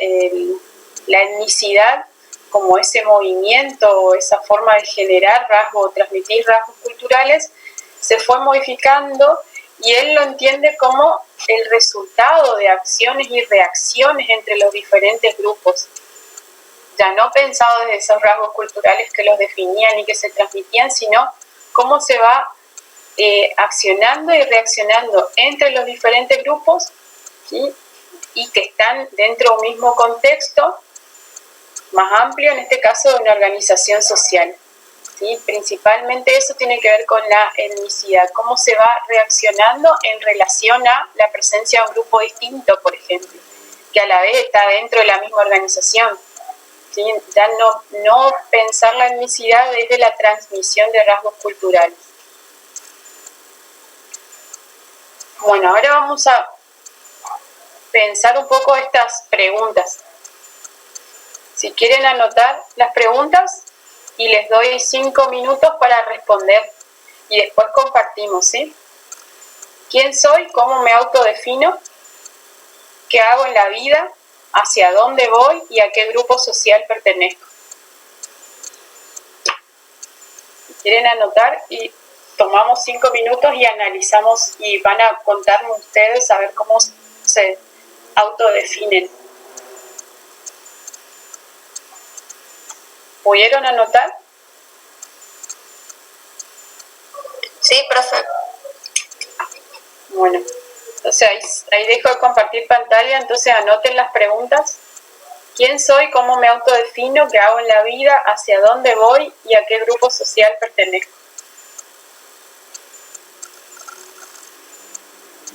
la etnicidad como ese movimiento o esa forma de generar rasgos o transmitir rasgos culturales se fue modificando y él lo entiende como el resultado de acciones y reacciones entre los diferentes grupos. ya no pensado desde esos rasgos culturales que los definían y que se transmitían, sino cómo se va accionando y reaccionando entre los diferentes grupos, ¿sí? Y que están dentro de un mismo contexto más amplio, en este caso de una organización social. ¿Sí? Principalmente eso tiene que ver con la etnicidad, cómo se va reaccionando en relación a la presencia de un grupo distinto, por ejemplo, que a la vez está dentro de la misma organización. ¿Sí? Ya no pensar la etnicidad desde la transmisión de rasgos culturales. Bueno, ahora vamos a pensar un poco estas preguntas. Si quieren anotar las preguntas y les doy 5 minutos para responder y después compartimos, ¿sí? ¿Quién soy? ¿Cómo me autodefino? ¿Qué hago en la vida? ¿Hacia dónde voy? ¿Y a qué grupo social pertenezco? Si quieren anotar y tomamos 5 minutos y analizamos y van a contarme ustedes a ver cómo se autodefinen. ¿Pudieron anotar? Sí, profe. Bueno, entonces ahí dejo de compartir pantalla, entonces anoten las preguntas. ¿Quién soy? ¿Cómo me autodefino? ¿Qué hago en la vida? ¿Hacia dónde voy? ¿Y a qué grupo social pertenezco?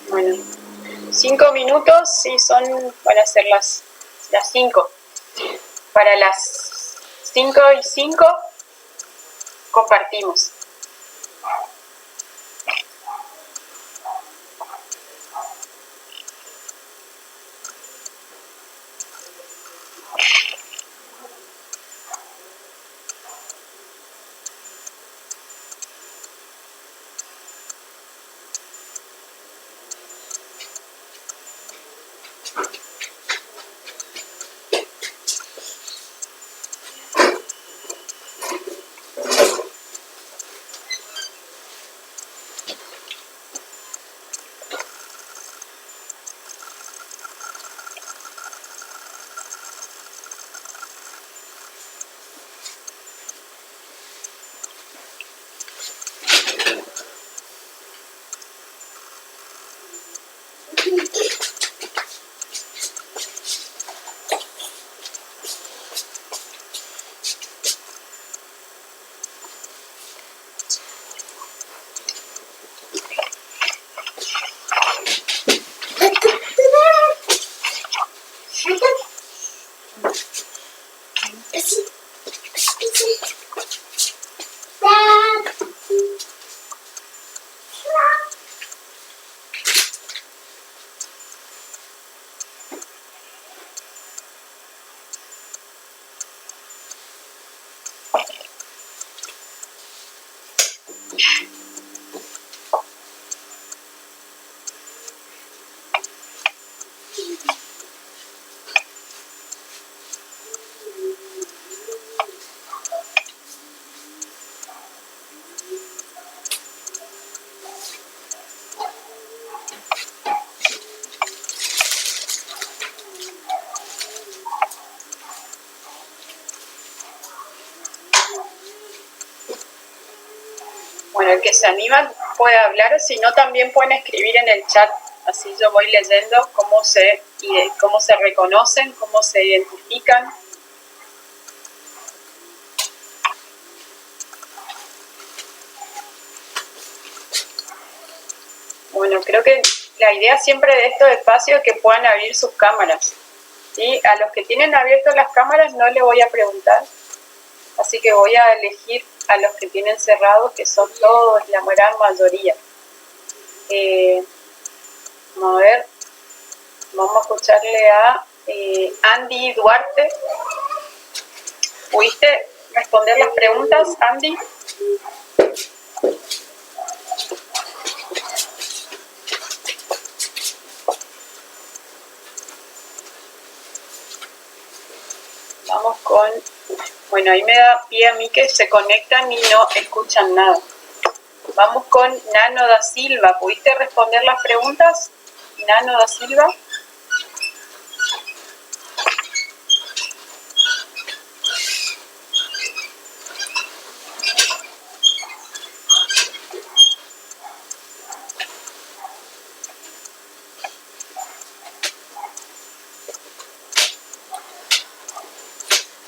Bueno, 5 minutos, sí, van a ser las 5. Para las 5:05 compartimos. Bueno, el que se anima puede hablar, o si no también pueden escribir en el chat, así yo voy leyendo cómo se reconocen, cómo se identifican. Bueno, creo que la idea siempre de estos espacios es que puedan abrir sus cámaras, ¿sí? A los que tienen abiertas las cámaras no les voy a preguntar, así que voy a elegir a los que tienen cerrados, que son todos, la gran mayoría. Vamos a ver, vamos a escucharle a Andy Duarte. ¿Pudiste responder las preguntas, Andy? Vamos con... Bueno, ahí me da pie a mí que se conectan y no escuchan nada. Vamos con Nano da Silva. ¿Pudiste responder las preguntas, Nano da Silva?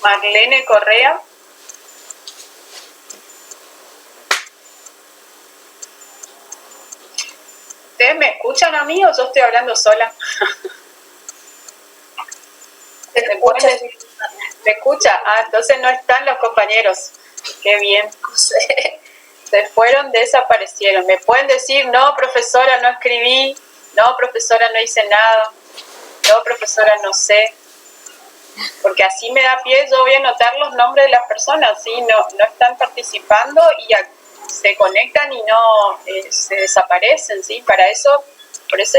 Marlene Correa. ¿Ustedes me escuchan a mí o yo estoy hablando sola? ¿Me escucha? Ah, entonces no están los compañeros. Qué bien. Se fueron, desaparecieron. ¿Me pueden decir, no, profesora, no escribí? No, profesora, no hice nada. No, profesora, no sé. Porque así me da pie, yo voy a anotar los nombres de las personas, ¿sí? No están participando y se conectan y no se desaparecen, ¿sí? Por eso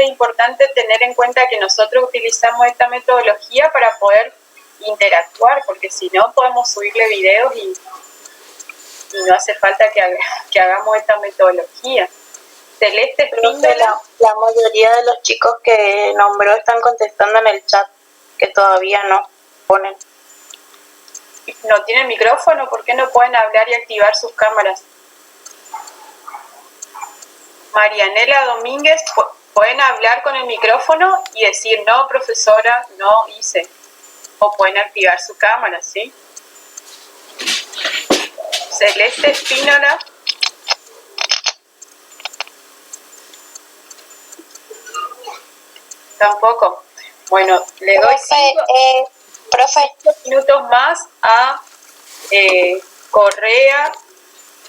es importante tener en cuenta que nosotros utilizamos esta metodología para poder interactuar, porque si no podemos subirle videos y no hace falta que hagamos esta metodología. Celeste Espíndola. La mayoría de los chicos que nombró están contestando en el chat, que todavía no ponen. No tienen micrófono, ¿por qué no pueden hablar y activar sus cámaras? Marianela Domínguez, pueden hablar con el micrófono y decir, no, profesora, no hice. O pueden activar su cámara, ¿sí? Celeste Espínola. Tampoco. Bueno, le doy 5 minutos más a Correa,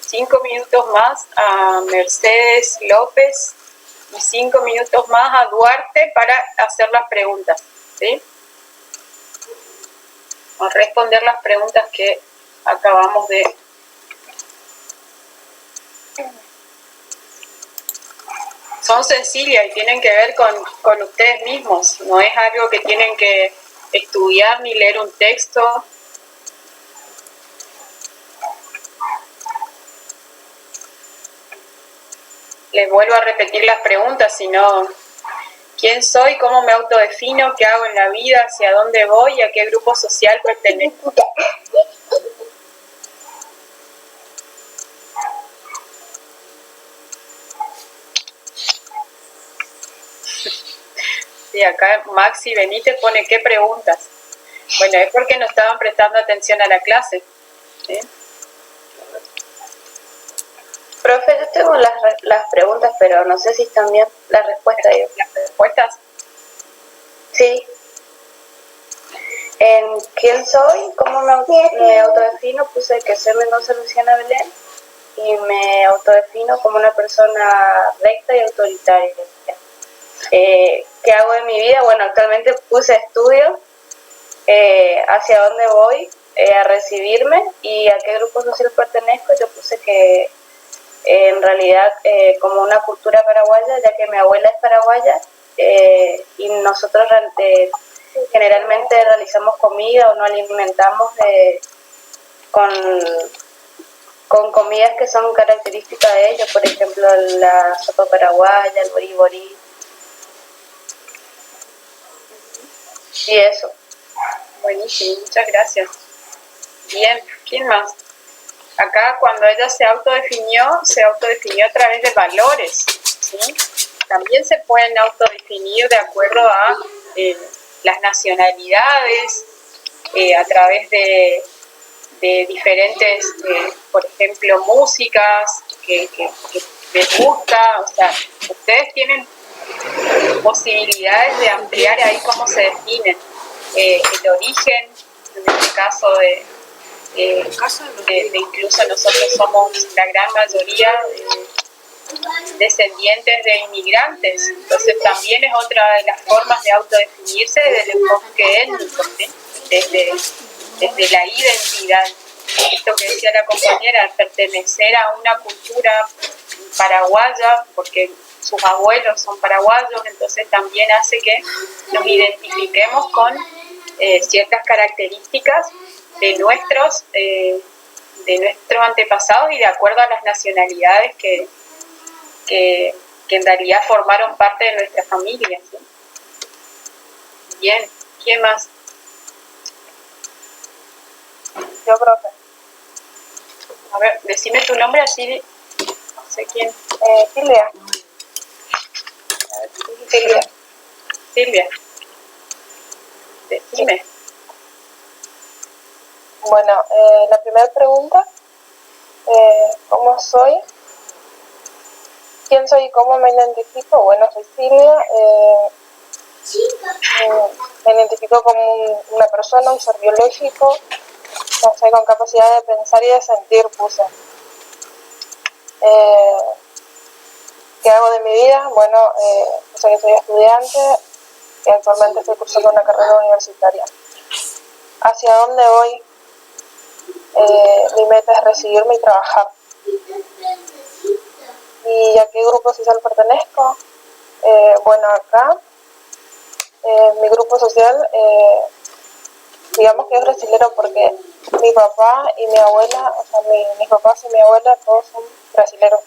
5 minutos más a Mercedes López y 5 minutos más a Duarte para hacer las preguntas, ¿sí? A responder las preguntas que acabamos de... Son sencillas y tienen que ver con ustedes mismos, no es algo que tienen que estudiar ni leer un texto. Les vuelvo a repetir las preguntas, sino ¿quién soy? ¿Cómo me autodefino? ¿Qué hago en la vida? ¿Hacia dónde voy? ¿A qué grupo social pertenezco? Y acá Maxi Benítez pone ¿qué preguntas? Bueno, es porque no estaban prestando atención a la clase, ¿sí? Profe, yo tengo las preguntas, pero no sé si están bien las respuestas. ¿Las respuestas? Sí. En ¿quién soy? ¿Cómo me autodefino? Puse que soy Mendoza Luciana Belén y me autodefino como una persona recta y autoritaria. ¿Qué hago en mi vida? Bueno, actualmente puse estudio, hacia dónde voy, a recibirme y a qué grupo social pertenezco. Yo puse que en realidad como una cultura paraguaya, ya que mi abuela es paraguaya y nosotros generalmente realizamos comida o nos alimentamos con comidas que son características de ellos, por ejemplo la sopa paraguaya, el boriborí y eso. Buenísimo, muchas gracias. Bien, ¿quién más? Acá cuando ella se autodefinió a través de valores, ¿sí? También se pueden autodefinir de acuerdo a las nacionalidades, a través de diferentes, por ejemplo, músicas que les gusta. O sea, ustedes tienen posibilidades de ampliar ahí cómo se definen el origen, en este caso de incluso nosotros somos la gran mayoría descendientes de inmigrantes, entonces también es otra de las formas de autodefinirse desde el enfoque étnico, ¿sí? desde la identidad. Esto que decía la compañera, pertenecer a una cultura paraguaya, porque sus abuelos son paraguayos, entonces también hace que nos identifiquemos con ciertas características de nuestros antepasados y de acuerdo a las nacionalidades que en realidad formaron parte de nuestra familia, ¿sí? Bien, ¿quién más? Yo, profe. A ver, decime tu nombre así, no sé quién. Silvia. Silvia. Decime. Bueno, la primera pregunta, ¿cómo soy? ¿Quién soy y cómo me identifico? Bueno, soy Silvia. Me identifico como una persona, un ser biológico, no sé, con capacidad de pensar y de sentir, puse. ¿Qué hago de mi vida? Bueno, puse que soy estudiante y actualmente estoy cursando una carrera universitaria. ¿Hacia dónde voy? Mi meta es recibirme y trabajar. ¿Y a qué grupo social pertenezco? Bueno, acá mi grupo social, digamos que es brasilero porque mi papá y mi abuela, o sea, mis papás y mi abuela, todos son brasileros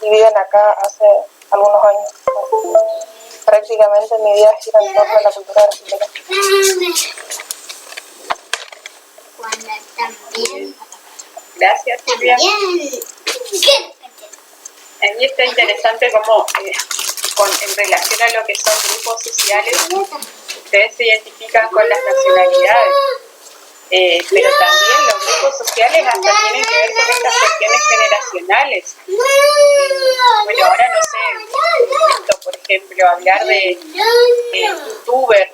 y viven acá hace algunos años. Prácticamente mi vida gira en torno a la cultura brasilera. Gracias, Silvia. Ahí está interesante cómo en relación a lo que son grupos sociales, ustedes se identifican con las nacionalidades, pero también los grupos sociales hasta tienen que ver con estas cuestiones generacionales. Bueno, ahora no sé, esto, por ejemplo, hablar de youtuber.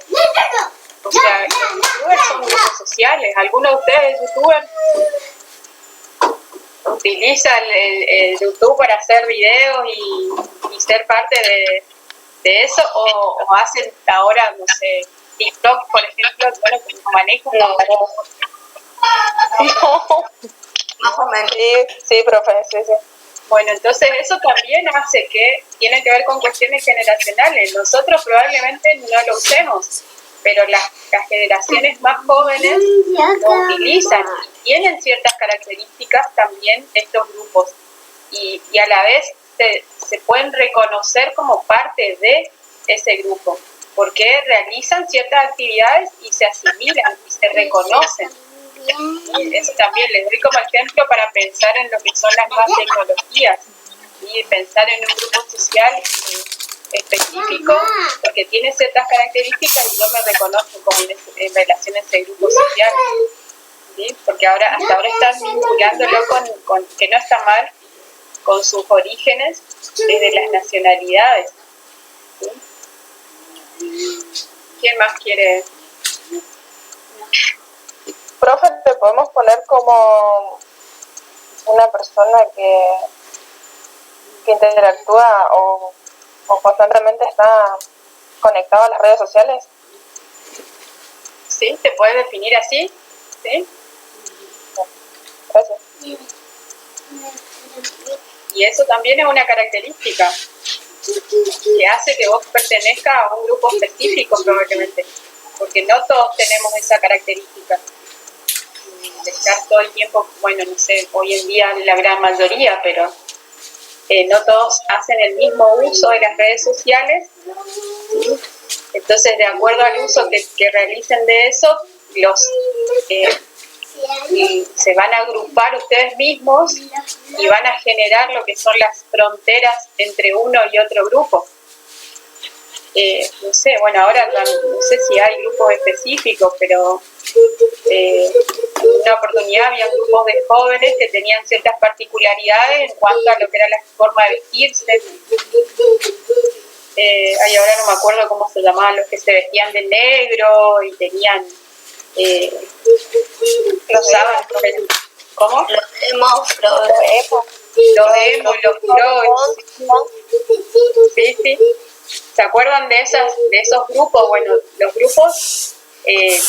O sea, los youtubers son grupos sociales. ¿Alguno de ustedes es youtuber? ¿Utiliza el YouTube para hacer videos y ser parte de eso? ¿O hacen ahora, no sé, TikTok, por ejemplo? Bueno, como manejo. No, más o menos. Sí, profe, sí. Bueno, entonces eso también hace que tiene que ver con cuestiones generacionales. Nosotros probablemente no lo usemos, pero las generaciones más jóvenes lo utilizan y tienen ciertas características también estos grupos y a la vez se pueden reconocer como parte de ese grupo porque realizan ciertas actividades y se asimilan y se reconocen. Y eso también les doy como ejemplo para pensar en lo que son las nuevas tecnologías y pensar en un grupo social específico porque tiene ciertas características y yo me reconozco como en relación a ese grupo social, ¿sí? Porque hasta ahora están vinculándolo con que no está mal con sus orígenes desde las nacionalidades, ¿sí? ¿Quién más quiere? Profe, ¿te podemos poner como una persona que interactúa o constantemente está conectado a las redes sociales? Sí, ¿te puedes definir así? ¿Sí? Gracias. Y eso también es una característica que hace que vos pertenezcas a un grupo específico probablemente, porque no todos tenemos esa característica de estar todo el tiempo, bueno, no sé, hoy en día la gran mayoría, pero no todos hacen el mismo uso de las redes sociales, ¿sí? Entonces de acuerdo al uso que realicen de eso, se van a agrupar ustedes mismos y van a generar lo que son las fronteras entre uno y otro grupo. No sé, bueno, ahora no sé si hay grupos específicos, pero en una oportunidad había grupos de jóvenes que tenían ciertas particularidades en cuanto a lo que era la forma de vestirse. Ahora no me acuerdo cómo se llamaban los que se vestían de negro y tenían usaban, ¿cómo? Los emos, los progs. Sí. ¿Se acuerdan de esos grupos? Bueno, los grupos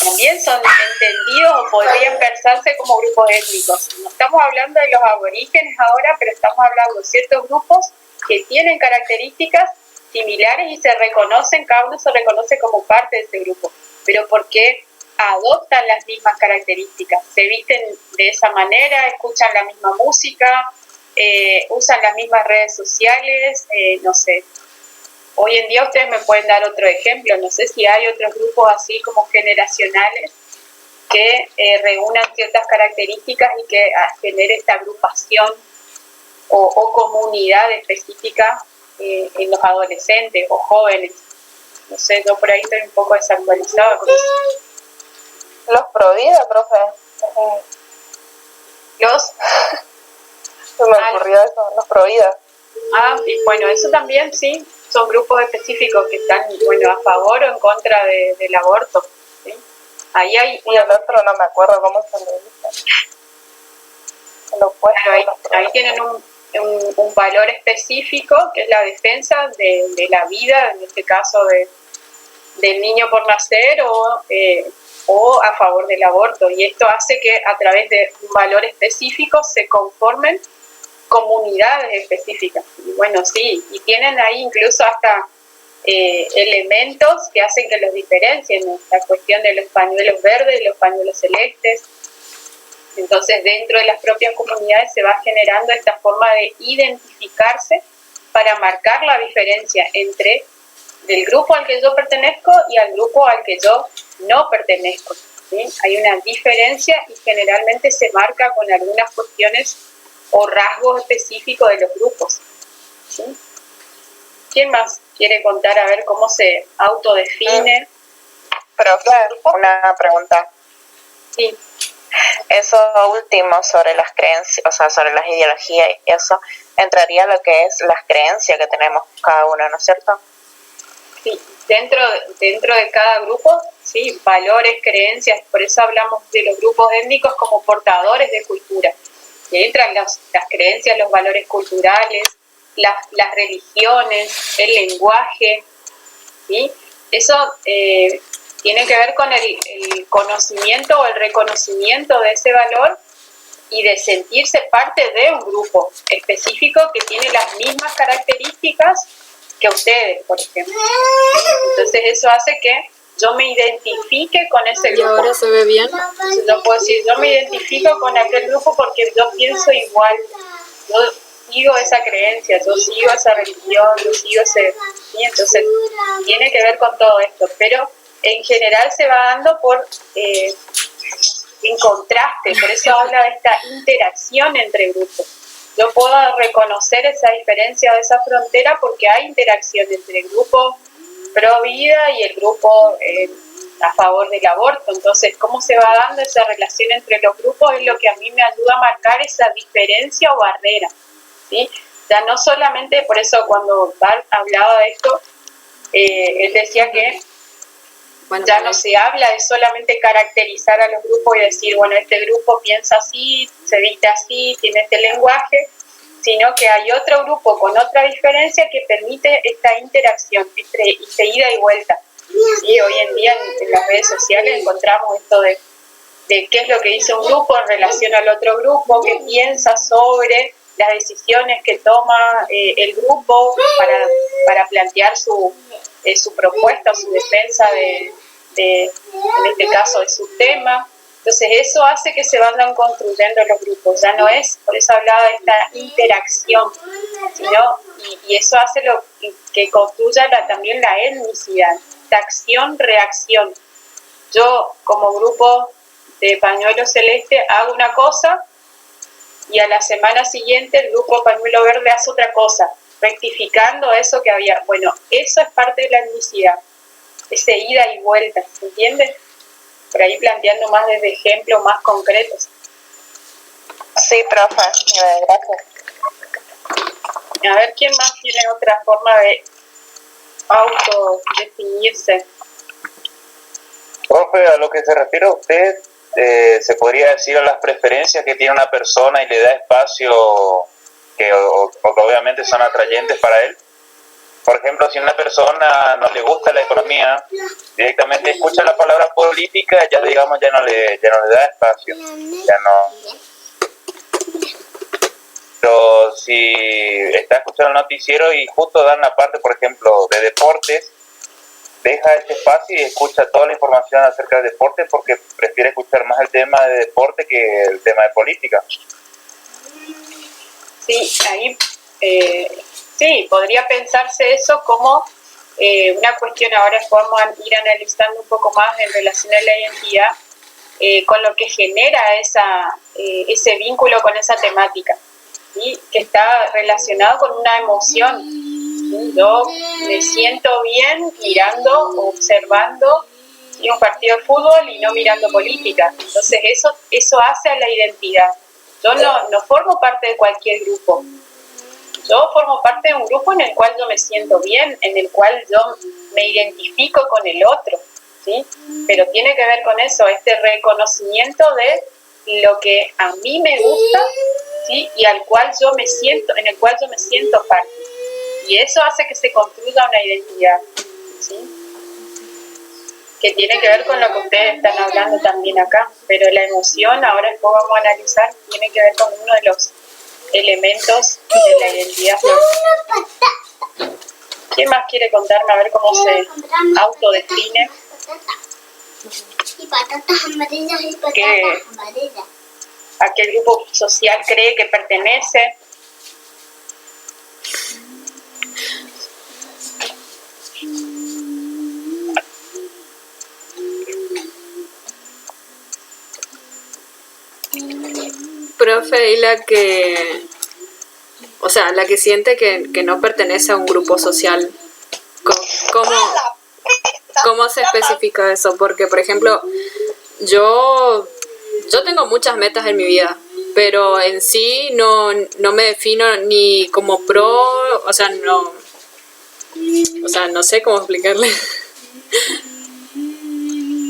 también son entendidos o podrían pensarse como grupos étnicos. No estamos hablando de los aborígenes ahora, pero estamos hablando de ciertos grupos que tienen características similares y se reconocen, cada uno se reconoce como parte de ese grupo, pero porque adoptan las mismas características, se visten de esa manera, escuchan la misma música, usan las mismas redes sociales, no sé. Hoy en día ustedes me pueden dar otro ejemplo, no sé si hay otros grupos así como generacionales que reúnan ciertas características y que genere esta agrupación o comunidad específica en los adolescentes o jóvenes. No sé, yo por ahí estoy un poco desactualizada con eso. Los Provida, profe. Los, Se me ocurrió eso, los Provida. y bueno, eso también sí, son grupos específicos que están, bueno, a favor o en contra del aborto, ¿sí? Ahí hay Y el otro no me acuerdo cómo se le dice. El opuesto. Claro, ahí tienen un valor específico que es la defensa de la vida, en este caso del niño por nacer o a favor del aborto. Y esto hace que a través de un valor específico se conformen comunidades específicas. Y bueno, sí, y tienen ahí incluso hasta elementos que hacen que los diferencien, ¿no? La cuestión de los pañuelos verdes y los pañuelos celestes. Entonces, dentro de las propias comunidades se va generando esta forma de identificarse para marcar la diferencia entre el grupo al que yo pertenezco y al grupo al que yo no pertenezco, ¿sí? Hay una diferencia y generalmente se marca con algunas cuestiones o rasgos específicos de los grupos, ¿sí? ¿Quién más quiere contar a ver cómo se autodefine? Profe, una pregunta. Sí. Eso último sobre las creencias, o sea, sobre las ideologías y eso, entraría lo que es las creencias que tenemos cada uno, ¿no es cierto? Sí, dentro de cada grupo, sí, valores, creencias, por eso hablamos de los grupos étnicos como portadores de cultura. Y entran las creencias, los valores culturales, las religiones, el lenguaje, ¿sí? Eso tiene que ver con el conocimiento o el reconocimiento de ese valor y de sentirse parte de un grupo específico que tiene las mismas características que ustedes, por ejemplo. Entonces eso hace que yo me identifique con ese grupo. ¿Y ahora se ve bien? Entonces yo puedo decir, yo me identifico con aquel grupo porque yo pienso igual, yo sigo esa creencia, yo sigo esa religión, yo sigo ese... ¿sí? Entonces tiene que ver con todo esto, pero en general se va dando en contraste, por eso habla de esta interacción entre grupos. Yo puedo reconocer esa diferencia o esa frontera porque hay interacción entre el grupo pro vida y el grupo a favor del aborto. Entonces, ¿cómo se va dando esa relación entre los grupos? Es lo que a mí me ayuda a marcar esa diferencia o barrera, ¿sí? Ya no solamente, por eso cuando Bart hablaba de esto, él decía que ya no se habla de solamente caracterizar a los grupos y decir, bueno, este grupo piensa así, se viste así, tiene este lenguaje, sino que hay otro grupo con otra diferencia que permite esta interacción, esta ida y vuelta. Y hoy en día en las redes sociales encontramos esto de qué es lo que dice un grupo en relación al otro grupo, qué piensa sobre las decisiones que toma el grupo para plantear su propuesta, su defensa en este caso de su tema. Entonces eso hace que se vayan construyendo los grupos, ya no es, por eso hablaba de esta interacción, sino, y eso hace lo que construya también la etnicidad, esta acción-reacción. Yo como grupo de Pañuelo Celeste hago una cosa y a la semana siguiente el grupo Pañuelo Verde hace otra cosa, rectificando eso que había. Bueno, eso es parte de la etnicidad, ese ida y vuelta, ¿se entiende? Por ahí planteando más desde ejemplos más concretos. Sí, profe, gracias. A ver, ¿quién más tiene otra forma de autodefinirse? Profe, a lo que se refiere a usted, se podría decir a las preferencias que tiene una persona y le da espacio que obviamente son atrayentes para él. Por ejemplo, si a una persona no le gusta la economía, directamente escucha la palabra política, ya digamos ya no le da espacio, ya no. Pero si está escuchando el noticiero y justo dan la parte, por ejemplo, de deportes, deja ese espacio y escucha toda la información acerca del deporte porque prefiere escuchar más el tema de deporte que el tema de política. Sí, ahí sí, podría pensarse eso como una cuestión. Ahora podemos ir analizando un poco más en relación a la identidad, con lo que genera ese vínculo con esa temática, ¿sí? Que está relacionado con una emoción, ¿sí? Yo me siento bien mirando, observando y un partido de fútbol y no mirando política. Entonces eso hace a la identidad. Yo no formo parte de cualquier grupo. Yo formo parte de un grupo en el cual yo me siento bien, en el cual yo me identifico con el otro, ¿sí? Pero tiene que ver con eso, este reconocimiento de lo que a mí me gusta, ¿sí? Y en el cual yo me siento parte. Y eso hace que se construya una identidad, ¿sí? Que tiene que ver con lo que ustedes están hablando también acá. Pero la emoción, ahora después vamos a analizar, tiene que ver con uno de los elementos de la identidad. ¿Quién más quiere contarme a ver cómo se autodefine? Y patatas amarillas y patatas ¿Qué? amarillas. ¿A qué grupo social cree que pertenece? Profe, y la que, o sea, la que siente que no pertenece a un grupo social, ¿cómo se especifica eso? Porque, por ejemplo, yo tengo muchas metas en mi vida, pero en sí no me defino ni como pro, o sea, no sé cómo explicarle.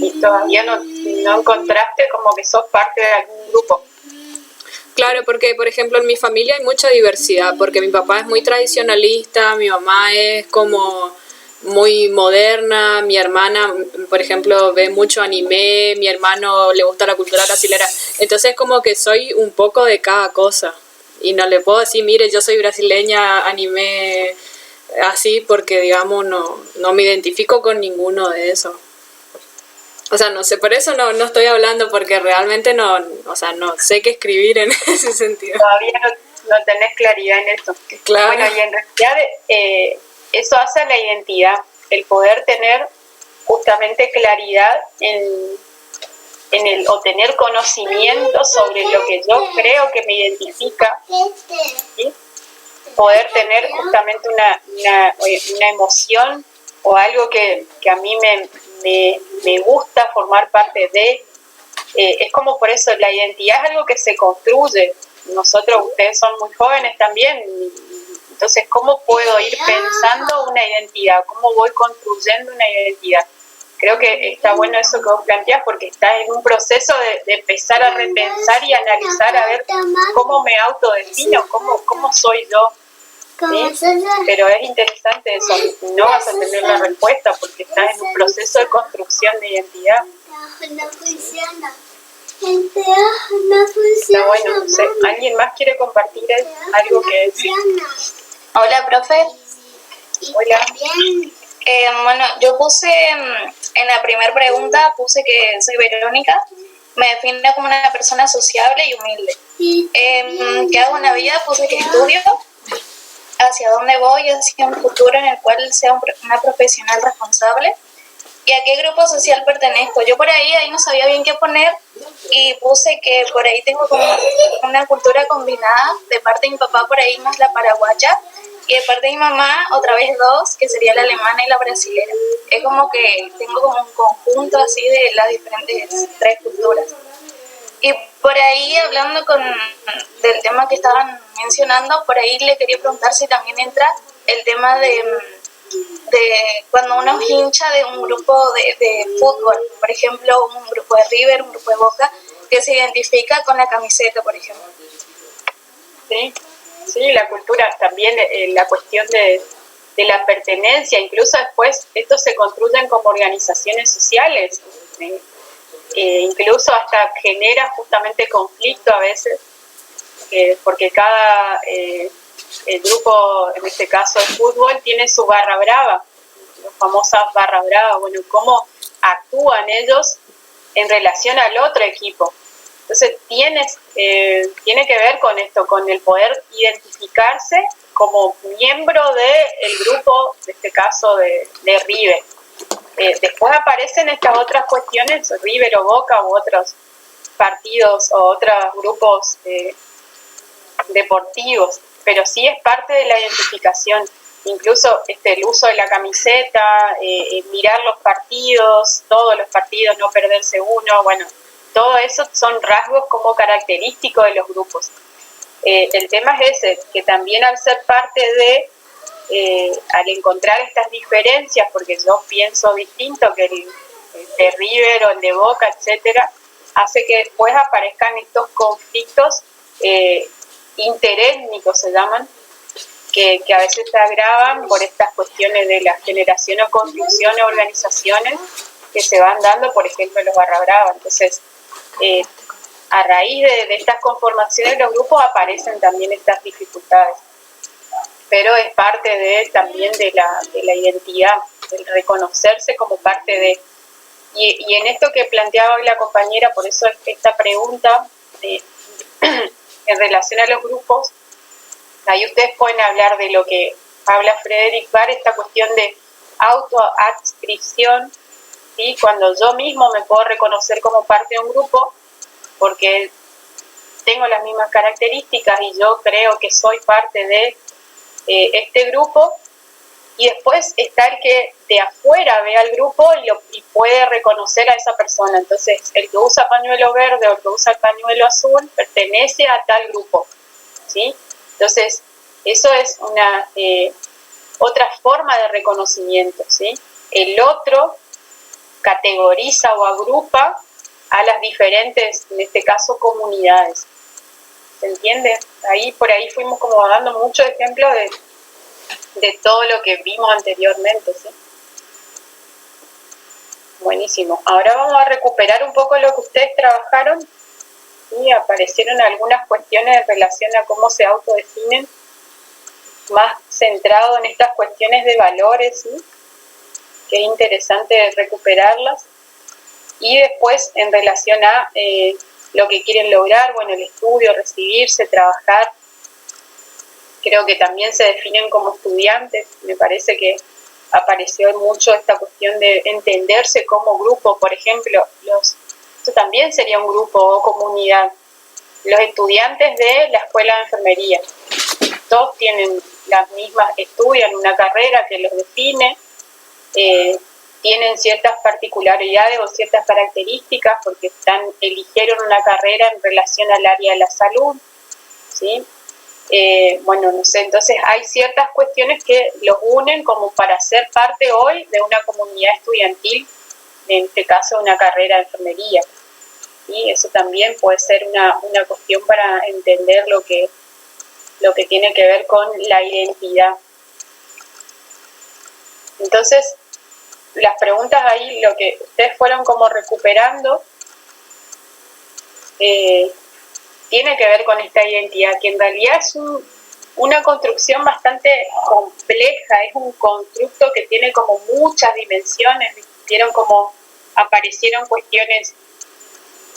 Y todavía no encontraste como que sos parte de algún grupo. Claro, porque por ejemplo en mi familia hay mucha diversidad, porque mi papá es muy tradicionalista, mi mamá es como muy moderna, mi hermana, por ejemplo, ve mucho anime, mi hermano le gusta la cultura brasilera, entonces como que soy un poco de cada cosa y no le puedo decir, mire, yo soy brasileña, anime, así, porque digamos no me identifico con ninguno de esos. O sea, no sé, por eso no estoy hablando, porque realmente no sé qué escribir en ese sentido. Todavía no tenés claridad en eso. Claro. Bueno, y en realidad eso hace a la identidad, el poder tener justamente claridad o tener conocimiento sobre lo que yo creo que me identifica, ¿sí? Poder tener justamente una emoción o algo que a mí me gusta formar parte de, es como por eso la identidad es algo que se construye. Ustedes son muy jóvenes también, entonces ¿cómo puedo ir pensando una identidad? ¿Cómo voy construyendo una identidad? Creo que está bueno eso que vos planteás, porque estás en un proceso de empezar a repensar y analizar a ver cómo me autodefino, cómo soy yo. ¿Sí? Pero es interesante eso, no vas a tener la respuesta porque estás en un proceso de construcción de identidad. Está bueno, no sé, ¿alguien más quiere compartir algo que decir? Hola, profe. Hola. Bueno, yo puse en la primera pregunta, puse que soy Verónica, me defino como una persona sociable y humilde. ¿Qué hago en la vida? Puse que estudio, hacia dónde voy, hacia un futuro en el cual sea una profesional responsable y a qué grupo social pertenezco. Yo por ahí no sabía bien qué poner y puse que por ahí tengo como una cultura combinada, de parte de mi papá por ahí más la paraguaya y de parte de mi mamá otra vez dos, que sería la alemana y la brasilera. Es como que tengo como un conjunto así de las diferentes tres culturas. Y por ahí, hablando del tema que estaban mencionando, por ahí le quería preguntar si también entra el tema de cuando uno es hincha de un grupo de fútbol, por ejemplo, un grupo de River, un grupo de Boca, que se identifica con la camiseta, por ejemplo. Sí, la cultura también, la cuestión de la pertenencia, incluso después estos se construyen como organizaciones sociales, ¿sí? Incluso hasta genera justamente conflicto a veces, porque cada el grupo, en este caso el fútbol, tiene su barra brava, las famosas barras bravas, bueno, cómo actúan ellos en relación al otro equipo. Entonces tiene que ver con esto, con el poder identificarse como miembro del grupo, en este caso de River. Después aparecen estas otras cuestiones, River o Boca u otros partidos o otros grupos deportivos, pero sí es parte de la identificación. incluso el uso de la camiseta, mirar los partidos, todos los partidos, no perderse uno, bueno, todo eso son rasgos como característicos de los grupos. El tema es ese, que también al ser parte al encontrar estas diferencias, porque yo pienso distinto que el de River o el de Boca, etcétera, hace que después aparezcan estos conflictos interétnicos, se llaman, que a veces se agravan por estas cuestiones de la generación o construcción de organizaciones que se van dando, por ejemplo, en los Barra Brava. Entonces, a raíz de estas conformaciones de los grupos aparecen también estas dificultades, pero es parte también de la identidad, el reconocerse como parte de. Y en esto que planteaba hoy la compañera, por eso esta pregunta en relación a los grupos, ahí ustedes pueden hablar de lo que habla Frederick Barr, esta cuestión de autoadscripción, ¿sí? Cuando yo mismo me puedo reconocer como parte de un grupo porque tengo las mismas características y yo creo que soy parte de este grupo, y después está el que de afuera ve al grupo y puede reconocer a esa persona. Entonces, el que usa pañuelo verde o el que usa el pañuelo azul pertenece a tal grupo, ¿sí? Entonces, eso es una otra forma de reconocimiento, ¿sí? El otro categoriza o agrupa a las diferentes, en este caso, comunidades. ¿Se entiende? Por ahí fuimos como dando muchos ejemplos de todo lo que vimos anteriormente, ¿sí? Buenísimo. Ahora vamos a recuperar un poco lo que ustedes trabajaron, y aparecieron algunas cuestiones en relación a cómo se autodefinen, más centrado en estas cuestiones de valores, ¿sí? Que es interesante recuperarlas. Y después en relación a lo que quieren lograr, bueno, el estudio, recibirse, trabajar. Creo que también se definen como estudiantes. Me parece que apareció mucho esta cuestión de entenderse como grupo. Por ejemplo, esto también sería un grupo o comunidad. Los estudiantes de la escuela de enfermería. Todos tienen las mismas, estudian una carrera que los define, tienen ciertas particularidades o ciertas características porque eligieron una carrera en relación al área de la salud, ¿sí? Bueno, no sé, entonces hay ciertas cuestiones que los unen como para ser parte hoy de una comunidad estudiantil, en este caso una carrera de enfermería. Y eso también puede ser una cuestión para entender lo que tiene que ver con la identidad. Entonces, las preguntas ahí, lo que ustedes fueron como recuperando, tiene que ver con esta identidad, que en realidad es una construcción bastante compleja, es un constructo que tiene como muchas dimensiones. Vieron cómo aparecieron cuestiones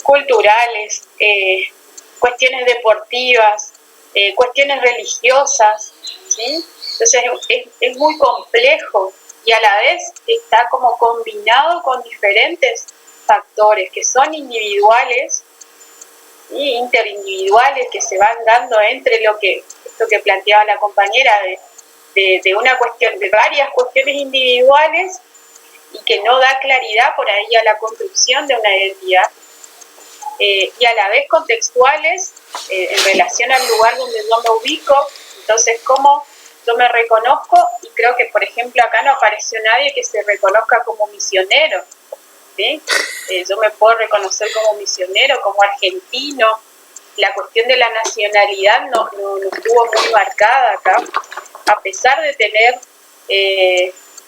culturales, cuestiones deportivas, cuestiones religiosas, ¿sí? Entonces es muy complejo y a la vez está como combinado con diferentes factores que son individuales y interindividuales, que se van dando entre esto que planteaba la compañera de una cuestión, de varias cuestiones individuales, y que no da claridad por ahí a la construcción de una identidad, y a la vez contextuales en relación al lugar donde yo me ubico. Entonces, cómo yo me reconozco, y creo que, por ejemplo, acá no apareció nadie que se reconozca como misionero, ¿sí? Yo me puedo reconocer como misionero, como argentino. La cuestión de la nacionalidad no estuvo muy marcada acá, a pesar de tener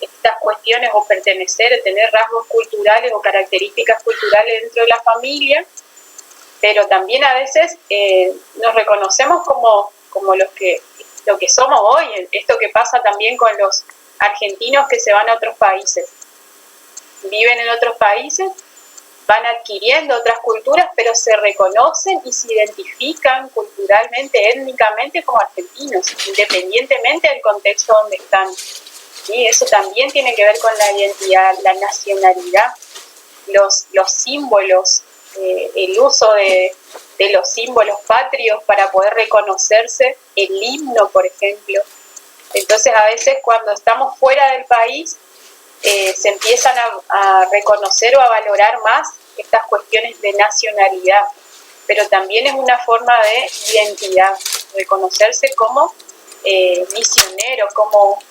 estas cuestiones o pertenecer, tener rasgos culturales o características culturales dentro de la familia, pero también a veces nos reconocemos como lo que somos hoy. Esto que pasa también con los argentinos que se van a otros países, viven en otros países, van adquiriendo otras culturas, pero se reconocen y se identifican culturalmente, étnicamente como argentinos, independientemente del contexto donde están. ¿Sí? Eso también tiene que ver con la identidad, la nacionalidad, los símbolos, el uso de los símbolos patrios para poder reconocerse, el himno, por ejemplo, Entonces a veces cuando estamos fuera del país se empiezan a reconocer o a valorar más estas cuestiones de nacionalidad, pero también es una forma de identidad, reconocerse como misionero, como,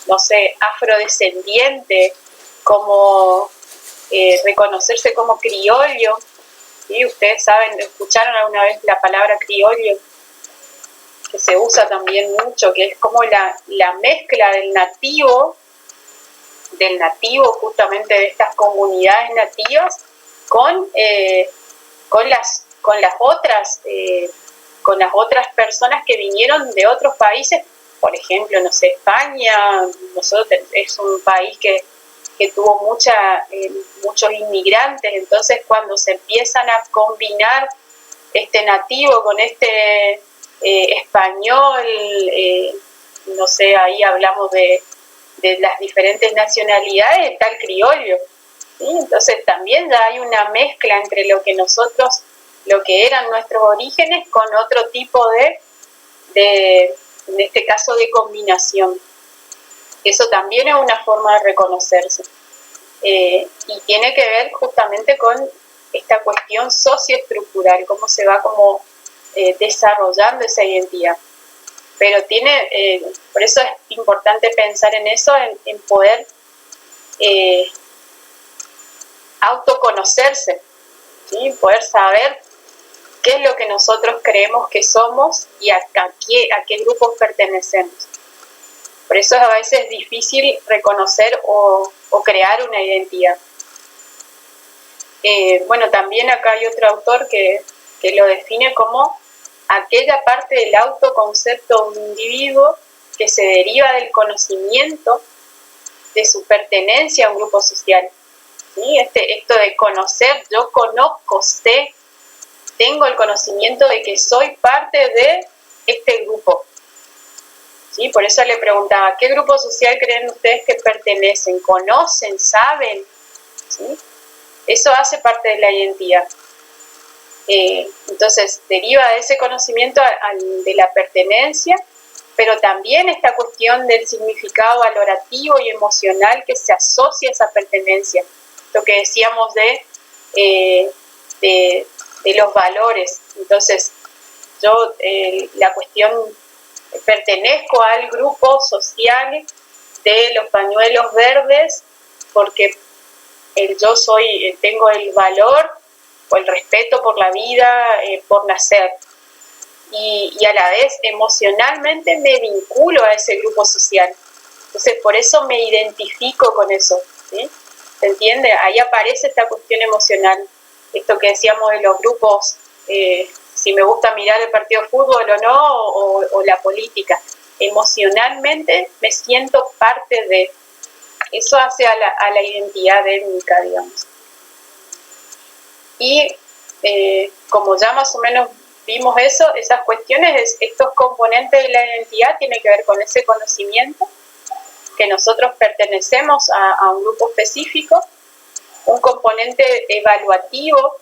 no sé, afrodescendiente, como reconocerse como criollo. ¿Sí? Ustedes saben, escucharon alguna vez la palabra criollo, que se usa también mucho, que es como la mezcla del nativo justamente de estas comunidades nativas con las otras personas que vinieron de otros países. Por ejemplo, no sé, España, nosotros es un país que tuvo muchos inmigrantes, entonces cuando se empiezan a combinar este nativo con este español, no sé, ahí hablamos de las diferentes nacionalidades, está el criollo, ¿sí? Entonces también ya hay una mezcla entre lo que eran nuestros orígenes con otro tipo en este caso, de combinación. Eso también es una forma de reconocerse. Y tiene que ver justamente con esta cuestión socioestructural, cómo se va desarrollando esa identidad. Pero por eso es importante pensar en eso, en poder autoconocerse, ¿sí? Poder saber qué es lo que nosotros creemos que somos y a qué grupos pertenecemos. Por eso a veces es difícil reconocer o crear una identidad. Bueno, también acá hay otro autor que lo define como aquella parte del autoconcepto de un individuo que se deriva del conocimiento de su pertenencia a un grupo social. ¿Sí? Esto de conocer, yo conozco, sé, tengo el conocimiento de que soy parte de este grupo. ¿Sí? Por eso le preguntaba, ¿qué grupo social creen ustedes que pertenecen? ¿Conocen? ¿Saben? ¿Sí? Eso hace parte de la identidad. Entonces, deriva de ese conocimiento de la pertenencia, pero también esta cuestión del significado valorativo y emocional que se asocia a esa pertenencia. Lo que decíamos de los valores. Entonces, yo la cuestión, pertenezco al grupo social de los pañuelos verdes porque tengo el valor o el respeto por la vida, por nacer. Y a la vez emocionalmente me vinculo a ese grupo social. Entonces por eso me identifico con eso, ¿sí? ¿Se entiende? Ahí aparece esta cuestión emocional. Esto que decíamos de los grupos, si me gusta mirar el partido de fútbol o no, o la política. Emocionalmente me siento parte de. Eso hace a la identidad étnica, digamos. Y como ya más o menos vimos esas cuestiones, estos componentes de la identidad tienen que ver con ese conocimiento, que nosotros pertenecemos a un grupo específico, un componente evaluativo,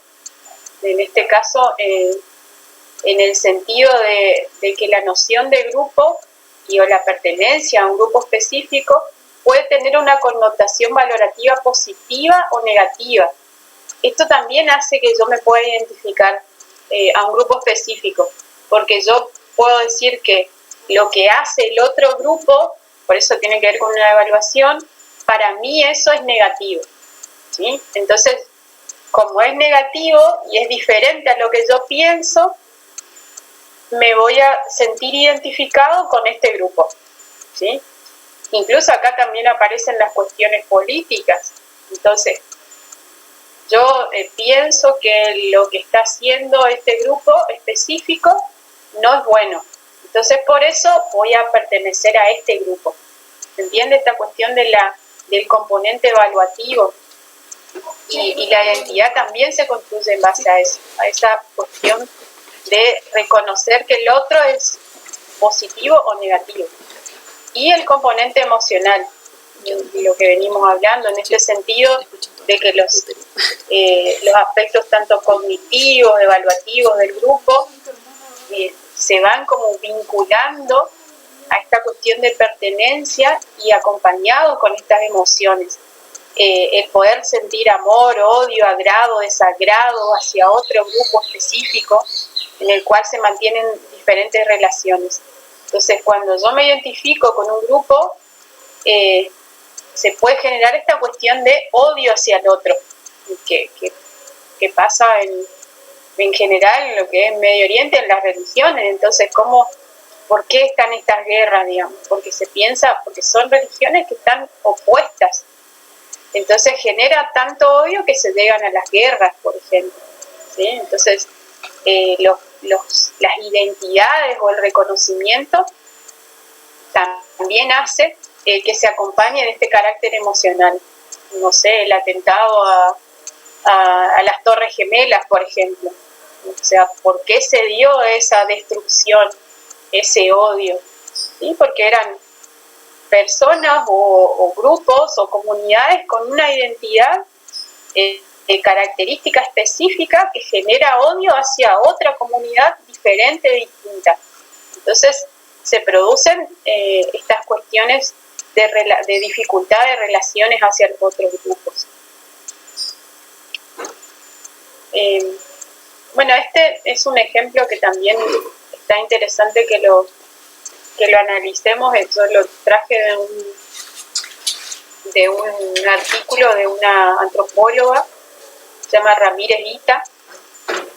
en este caso en el sentido de que la noción de grupo o la pertenencia a un grupo específico puede tener una connotación valorativa positiva o negativa. Esto también hace que yo me pueda identificar a un grupo específico, porque yo puedo decir que lo que hace el otro grupo, por eso tiene que ver con una evaluación, para mí eso es negativo, ¿sí? Entonces, como es negativo y es diferente a lo que yo pienso, me voy a sentir identificado con este grupo, ¿sí? Incluso acá también aparecen las cuestiones políticas. Entonces, yo pienso que lo que está haciendo este grupo específico no es bueno. Entonces, por eso voy a pertenecer a este grupo. ¿Se entiende esta cuestión del componente evaluativo? Y la identidad también se construye en base a eso, a esa cuestión de reconocer que el otro es positivo o negativo. Y el componente emocional, lo que venimos hablando, en este sentido de que los aspectos tanto cognitivos, evaluativos del grupo se van como vinculando a esta cuestión de pertenencia y acompañado con estas emociones. El poder sentir amor, odio, agrado, desagrado hacia otro grupo específico en el cual se mantienen diferentes relaciones. Entonces, cuando yo me identifico con un grupo, se puede generar esta cuestión de odio hacia el otro, que pasa en general en lo que es Medio Oriente, en las religiones. Entonces, ¿por qué están estas guerras, digamos? Porque se piensa, porque son religiones que están opuestas. Entonces genera tanto odio que se llegan a las guerras, por ejemplo, ¿sí? Entonces, las identidades o el reconocimiento también hace que se acompañe de este carácter emocional. No sé, el atentado a las Torres Gemelas, por ejemplo. O sea, ¿por qué se dio esa destrucción, ese odio? ¿Sí? Porque eran personas o grupos o comunidades con una identidad característica específica que genera odio hacia otra comunidad diferente, distinta. Entonces se producen estas cuestiones de dificultad de relaciones hacia los otros grupos. Bueno, este es un ejemplo que también está interesante que lo analicemos. Yo lo traje de un artículo de una antropóloga, se llama Ramírez Ita.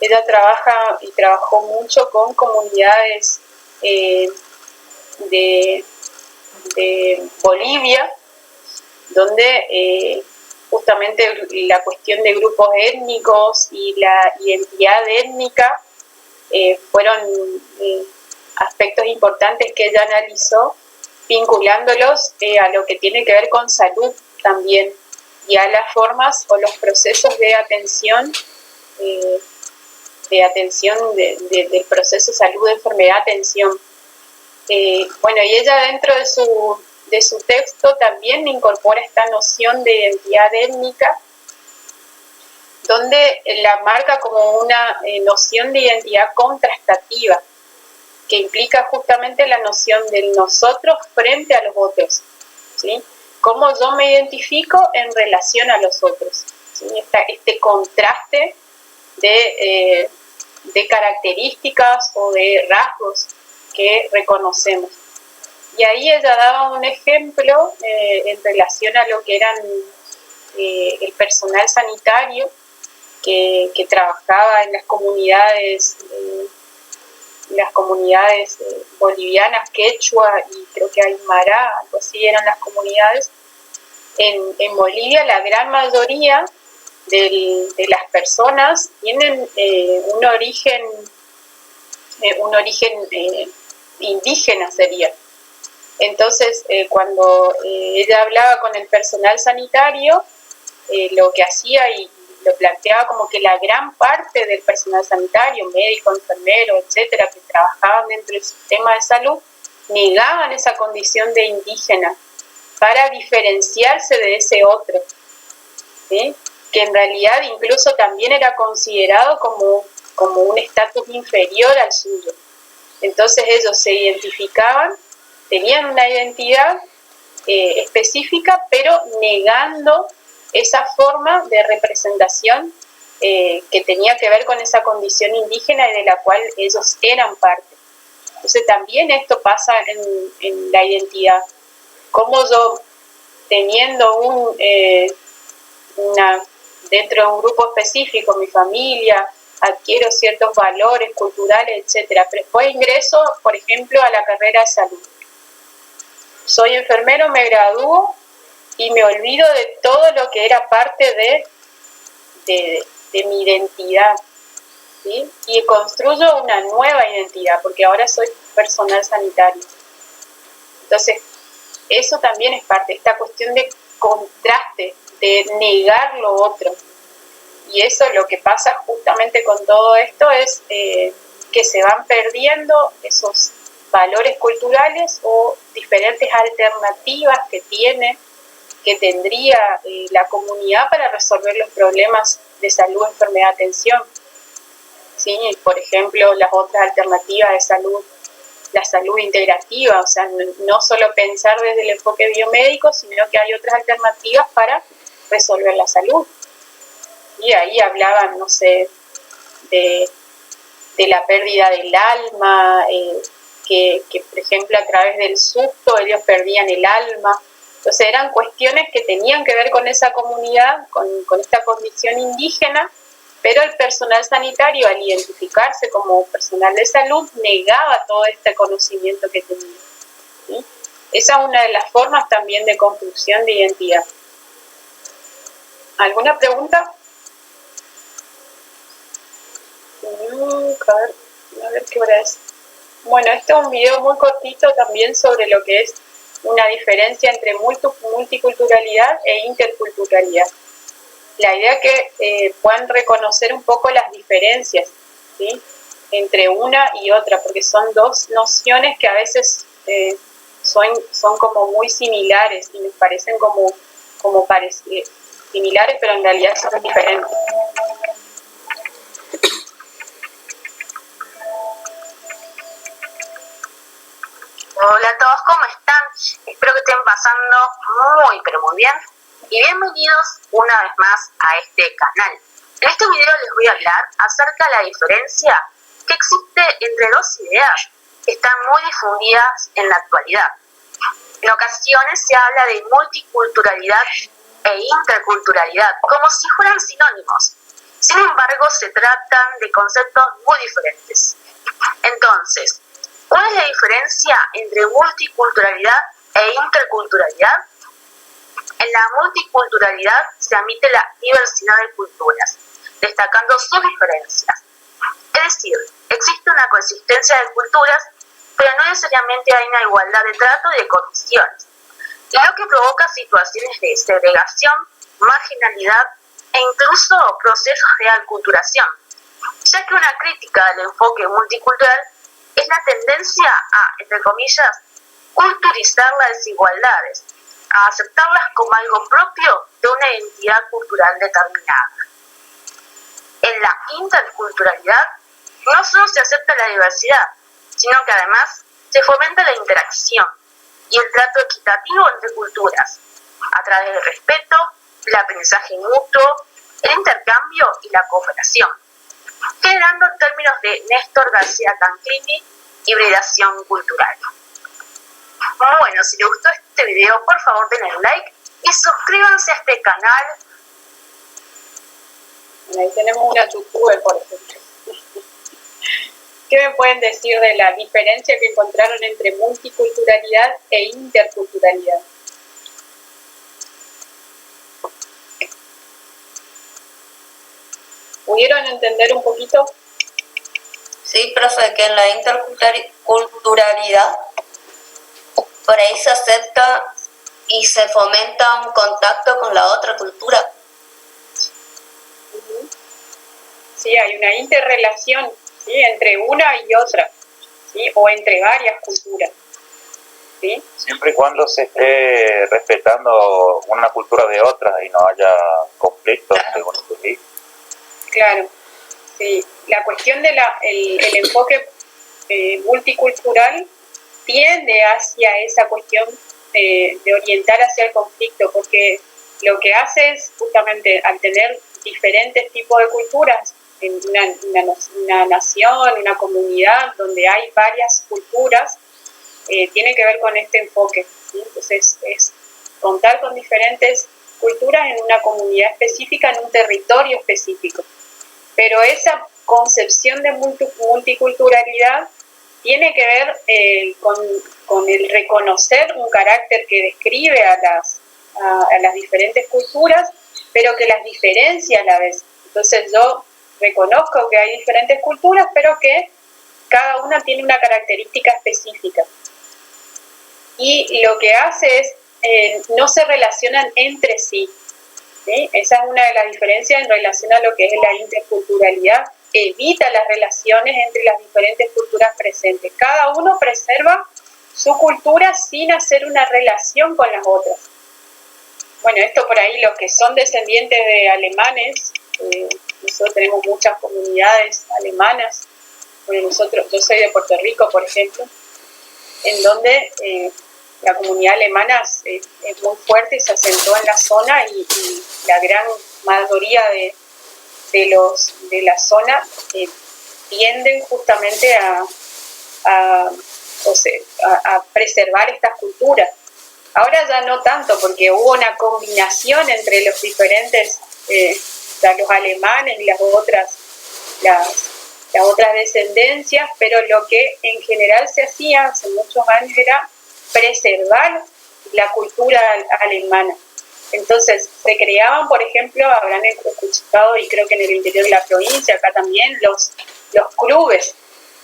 Ella trabajó mucho con comunidades de Bolivia, donde justamente la cuestión de grupos étnicos y la identidad étnica fueron aspectos importantes que ella analizó, vinculándolos a lo que tiene que ver con salud también, y a las formas o los procesos de atención, del proceso salud, enfermedad, atención. Bueno, y ella dentro de su texto también incorpora esta noción de identidad étnica, donde la marca como una noción de identidad contrastativa, que implica justamente la noción del nosotros frente a los otros, ¿sí? Cómo yo me identifico en relación a los otros, ¿sí? Este contraste de características o de rasgos que reconocemos. Y ahí ella daba un ejemplo en relación a lo que eran el personal sanitario que trabajaba en las comunidades bolivianas, quechua y creo que aymara, algo así eran las comunidades. En Bolivia la gran mayoría de las personas tienen un origen indígena sería. Entonces, cuando ella hablaba con el personal sanitario, lo que hacía y lo planteaba como que la gran parte del personal sanitario, médico, enfermero, etcétera, que trabajaban dentro del sistema de salud, negaban esa condición de indígena para diferenciarse de ese otro, ¿sí? Que en realidad incluso también era considerado como un estatus inferior al suyo. Entonces ellos se identificaban, tenían una identidad específica, pero negando esa forma de representación que tenía que ver con esa condición indígena y de la cual ellos eran parte. Entonces también esto pasa en la identidad. Como yo, teniendo dentro de un grupo específico, mi familia, adquiero ciertos valores culturales, etcétera, pero después ingreso, por ejemplo, a la carrera de salud. Soy enfermero, me gradúo y me olvido de todo lo que era parte de mi identidad, ¿sí? Y construyo una nueva identidad, porque ahora soy personal sanitario. Entonces, eso también es parte, esta cuestión de contraste, de negar lo otro. Y eso, lo que pasa justamente con todo esto es que se van perdiendo esos valores culturales o diferentes alternativas que tendría la comunidad para resolver los problemas de salud, enfermedad, atención. ¿Sí? Por ejemplo, las otras alternativas de salud la salud integrativa, o sea, no solo pensar desde el enfoque biomédico, sino que hay otras alternativas para resolver la salud. Y ahí hablaban, no sé, de la pérdida del alma, que por ejemplo a través del susto ellos perdían el alma. Entonces eran cuestiones que tenían que ver con esa comunidad, con esta condición indígena, pero el personal sanitario, al identificarse como personal de salud, negaba todo este conocimiento que tenía, ¿sí? Esa es una de las formas también de construcción de identidad. ¿Alguna pregunta? A ver qué hora es. Bueno, este es un video muy cortito también sobre lo que es una diferencia entre multiculturalidad e interculturalidad. La idea es que puedan reconocer un poco las diferencias, ¿sí?, entre una y otra, porque son dos nociones que a veces son como muy similares y nos parecen como similares, pero en realidad son diferentes. Hola a todos, ¿cómo están? Espero que estén pasando muy, pero muy bien. Y bienvenidos una vez más a este canal. En este video les voy a hablar acerca de la diferencia que existe entre dos ideas que están muy difundidas en la actualidad. En ocasiones se habla de multiculturalidad e interculturalidad como si fueran sinónimos. Sin embargo, se tratan de conceptos muy diferentes. Entonces, ¿cuál es la diferencia entre multiculturalidad e interculturalidad? En la multiculturalidad se admite la diversidad de culturas, destacando sus diferencias. Es decir, existe una coexistencia de culturas, pero no necesariamente hay una igualdad de trato y de condiciones, lo que provoca situaciones de segregación, marginalidad e incluso procesos de aculturación, ya que una crítica del enfoque multicultural es la tendencia a, entre comillas, culturizar las desigualdades, a aceptarlas como algo propio de una identidad cultural determinada. En la interculturalidad no solo se acepta la diversidad, sino que además se fomenta la interacción y el trato equitativo entre culturas, a través del respeto, el aprendizaje mutuo, el intercambio y la cooperación, generando en términos de Néstor García Canclini, hibridación cultural. Bueno, si les gustó este video, por favor denle like y suscríbanse a este canal. Ahí tenemos una youtuber, por ejemplo. ¿Qué me pueden decir de la diferencia que encontraron entre multiculturalidad e interculturalidad? ¿Pudieron entender un poquito? Sí, profe, que en la interculturalidad por ahí se acepta y se fomenta un contacto con la otra cultura. Sí, hay una interrelación, ¿sí?, entre una y otra, ¿sí?, o entre varias culturas, ¿sí? Siempre y cuando se esté respetando una cultura de otra y no haya conflictos, según entendí. Claro, sí. La cuestión del el enfoque multicultural tiende hacia esa cuestión de orientar hacia el conflicto, porque lo que hace es justamente al tener diferentes tipos de culturas en una nación, una comunidad donde hay varias culturas, tiene que ver con este enfoque, ¿sí? Entonces es contar con diferentes culturas en una comunidad específica, en un territorio específico. Pero esa concepción de multiculturalidad tiene que ver con el reconocer un carácter que describe a las diferentes culturas, pero que las diferencia a la vez. Entonces yo reconozco que hay diferentes culturas, pero que cada una tiene una característica específica. Y lo que hace es, no se relacionan entre sí, ¿sí? Esa es una de las diferencias en relación a lo que es la interculturalidad. Evita las relaciones entre las diferentes culturas presentes. Cada uno preserva su cultura sin hacer una relación con las otras. Bueno, esto por ahí, los que son descendientes de alemanes, nosotros tenemos muchas comunidades alemanas. Bueno, yo soy de Puerto Rico, por ejemplo, en donde la comunidad alemana es muy fuerte y se asentó en la zona y la gran mayoría de la zona tienden justamente a preservar estas culturas. Ahora ya no tanto, porque hubo una combinación entre los diferentes, los alemanes y las otras descendencias, pero lo que en general se hacía hace muchos años era preservar la cultura alemana. Entonces se creaban, por ejemplo, habrán escuchado, y creo que en el interior de la provincia, acá también, los clubes,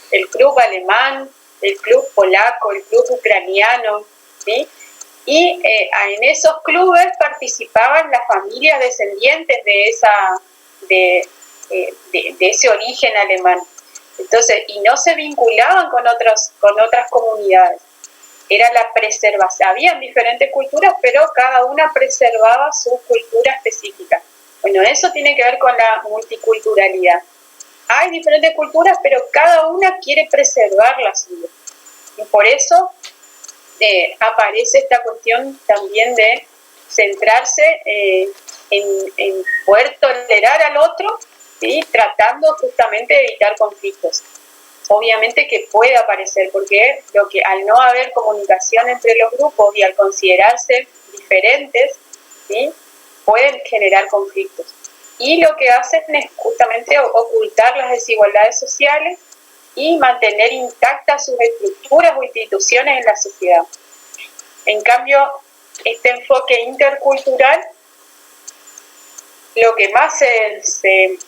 el club alemán, el club polaco, el club ucraniano, ¿sí? Y en esos clubes participaban las familias descendientes de ese origen alemán. Entonces, y no se vinculaban con otras comunidades. Era la preservación. Habían diferentes culturas, pero cada una preservaba su cultura específica. Bueno, eso tiene que ver con la multiculturalidad. Hay diferentes culturas, pero cada una quiere preservar la suya. Y por eso aparece esta cuestión también de centrarse en poder tolerar al otro, ¿sí? Tratando justamente de evitar conflictos. Obviamente que puede aparecer, porque al no haber comunicación entre los grupos y al considerarse diferentes, ¿sí? Pueden generar conflictos. Y lo que hacen es justamente ocultar las desigualdades sociales y mantener intactas sus estructuras o instituciones en la sociedad. En cambio, este enfoque intercultural, lo que más se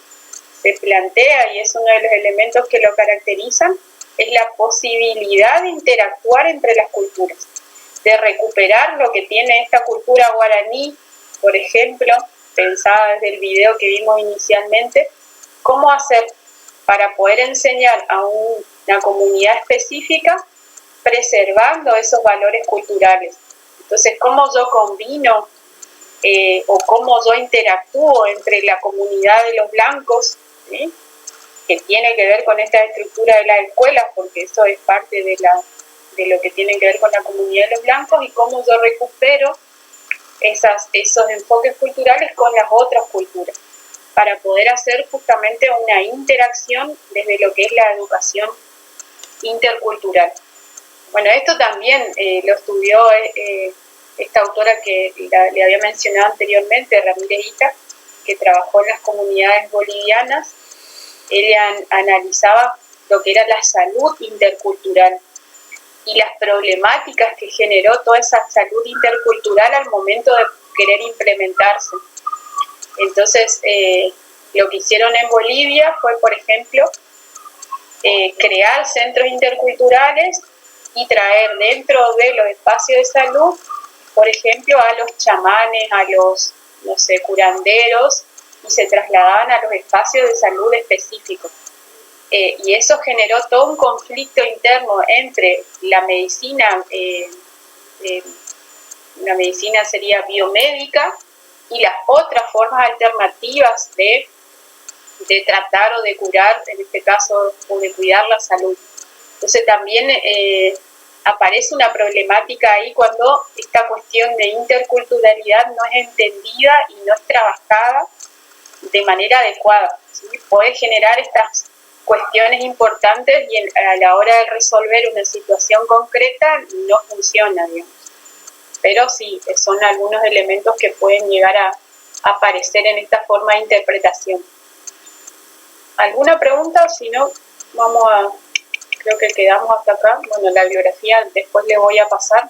plantea, y es uno de los elementos que lo caracterizan, es la posibilidad de interactuar entre las culturas, de recuperar lo que tiene esta cultura guaraní, por ejemplo, pensada desde el video que vimos inicialmente, cómo hacer para poder enseñar a una comunidad específica preservando esos valores culturales. Entonces, cómo yo combino o cómo yo interactúo entre la comunidad de los blancos, ¿sí? Que tiene que ver con esta estructura de las escuelas, porque eso es parte de lo que tiene que ver con la comunidad de los blancos, y cómo yo recupero esos enfoques culturales con las otras culturas, para poder hacer justamente una interacción desde lo que es la educación intercultural. Bueno, esto también lo estudió esta autora que le había mencionado anteriormente, Ramírez Ita, que trabajó en las comunidades bolivianas. Ella analizaba lo que era la salud intercultural y las problemáticas que generó toda esa salud intercultural al momento de querer implementarse. Entonces, lo que hicieron en Bolivia fue, por ejemplo, crear centros interculturales y traer dentro de los espacios de salud, por ejemplo, a los chamanes, a los, curanderos, y se trasladaban a los espacios de salud específicos. Y eso generó todo un conflicto interno entre la medicina, la medicina sería biomédica, y las otras formas alternativas de tratar o de curar, en este caso, o de cuidar la salud. Entonces también aparece una problemática ahí cuando esta cuestión de interculturalidad no es entendida y no es trabajada de manera adecuada, ¿sí? Puede generar estas cuestiones importantes y a la hora de resolver una situación concreta no funciona, digamos. Pero sí, son algunos elementos que pueden llegar a aparecer en esta forma de interpretación. ¿Alguna pregunta? Si no, creo que quedamos hasta acá. Bueno, la bibliografía después les voy a pasar,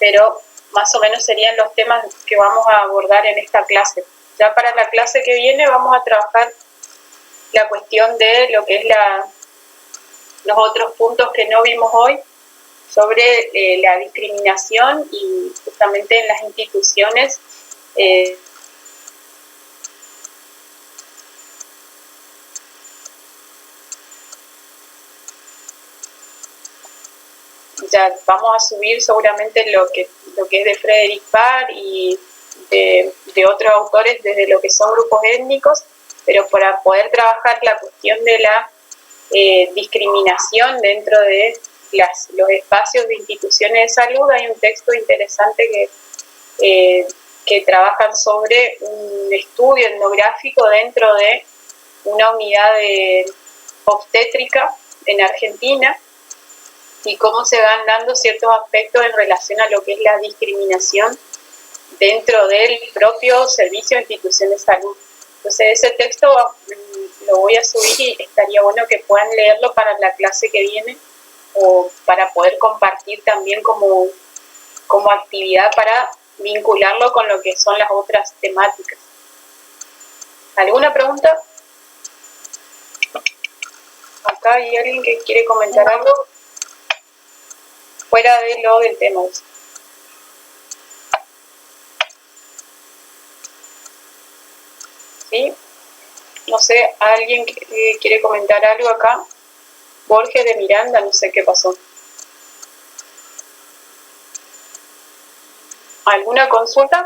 pero más o menos serían los temas que vamos a abordar en esta clase. Ya para la clase que viene vamos a trabajar la cuestión de lo que es los otros puntos que no vimos hoy, sobre la discriminación y justamente en las instituciones ya vamos a subir seguramente lo que es de Frederick Barr y de otros autores desde lo que son grupos étnicos, pero para poder trabajar la cuestión de la discriminación dentro de los espacios de instituciones de salud, hay un texto interesante que trabajan sobre un estudio etnográfico dentro de una unidad de obstétrica en Argentina y cómo se van dando ciertos aspectos en relación a lo que es la discriminación dentro del propio servicio de institución de salud. Entonces ese texto lo voy a subir y estaría bueno que puedan leerlo para la clase que viene o para poder compartir también como actividad para vincularlo con lo que son las otras temáticas. ¿Alguna pregunta? Acá hay alguien que quiere comentar algo fuera de lo del tema. ¿Sí? No sé, ¿alguien que quiere comentar algo acá? Borges de Miranda, no sé qué pasó. ¿Alguna consulta?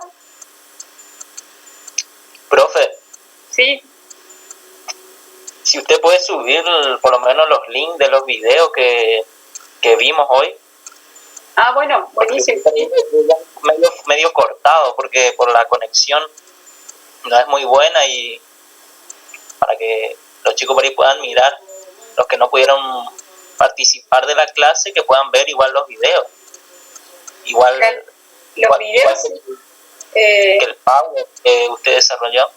Profe. Sí. Si usted puede subir por lo menos los links de los videos que vimos hoy. Ah, bueno, buenísimo. Medio cortado porque por la conexión no es muy buena y para que los chicos por ahí puedan mirar, los que no pudieron participar de la clase, que puedan ver igual los videos. Igual los videos que el Power que usted desarrolló.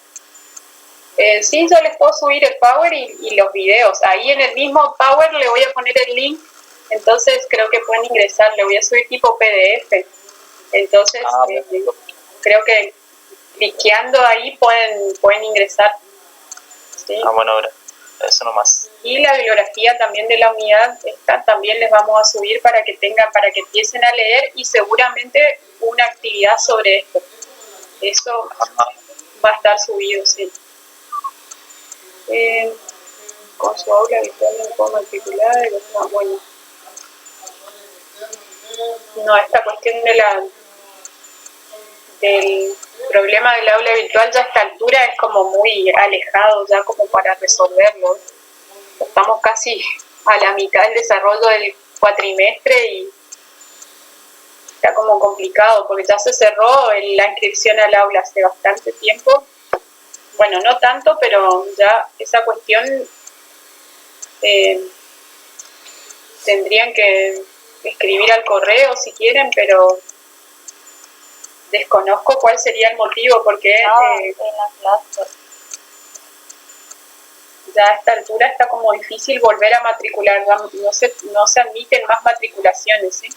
Sí, yo les puedo subir el Power y los videos. Ahí en el mismo Power le voy a poner el link, entonces creo que pueden ingresar. Le voy a subir tipo PDF. Entonces creo que cliqueando ahí pueden ingresar. ¿Sí? Bueno, eso nomás. Y la bibliografía también de la unidad también les vamos a subir para que empiecen a leer y seguramente una actividad sobre esto. Eso va a estar subido, sí. Con su aula habitual en forma articulada, bueno. No, esta cuestión del problema del aula virtual ya a esta altura es como muy alejado ya como para resolverlo. Estamos casi a la mitad del desarrollo del cuatrimestre y está como complicado porque ya se cerró la inscripción al aula hace bastante tiempo. Bueno, no tanto, pero ya esa cuestión tendrían que escribir al correo si quieren, pero desconozco cuál sería el motivo, porque ya a esta altura está como difícil volver a matricular, no se admiten más matriculaciones, ¿sí?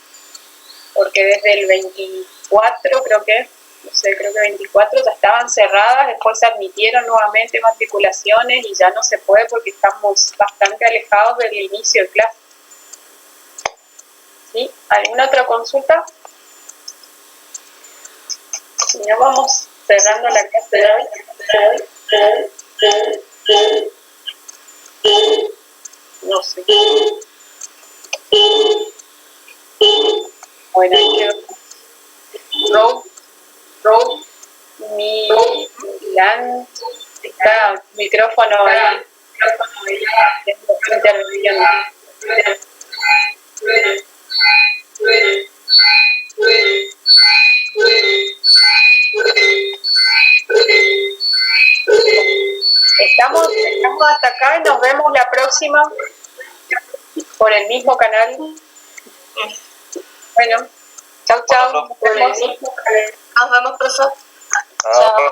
Porque desde el 24 creo que 24 ya estaban cerradas, después se admitieron nuevamente matriculaciones y ya no se puede porque estamos bastante alejados del inicio de clase. ¿Sí? ¿Alguna otra consulta? Si no, vamos cerrando la clase de hoy. No sé. Bueno, ahí quedó. Milán, está micrófono ahí interviniendo. Estamos hasta acá y nos vemos la próxima por el mismo canal. Bueno, chau. Nos vemos, profesor. Chao.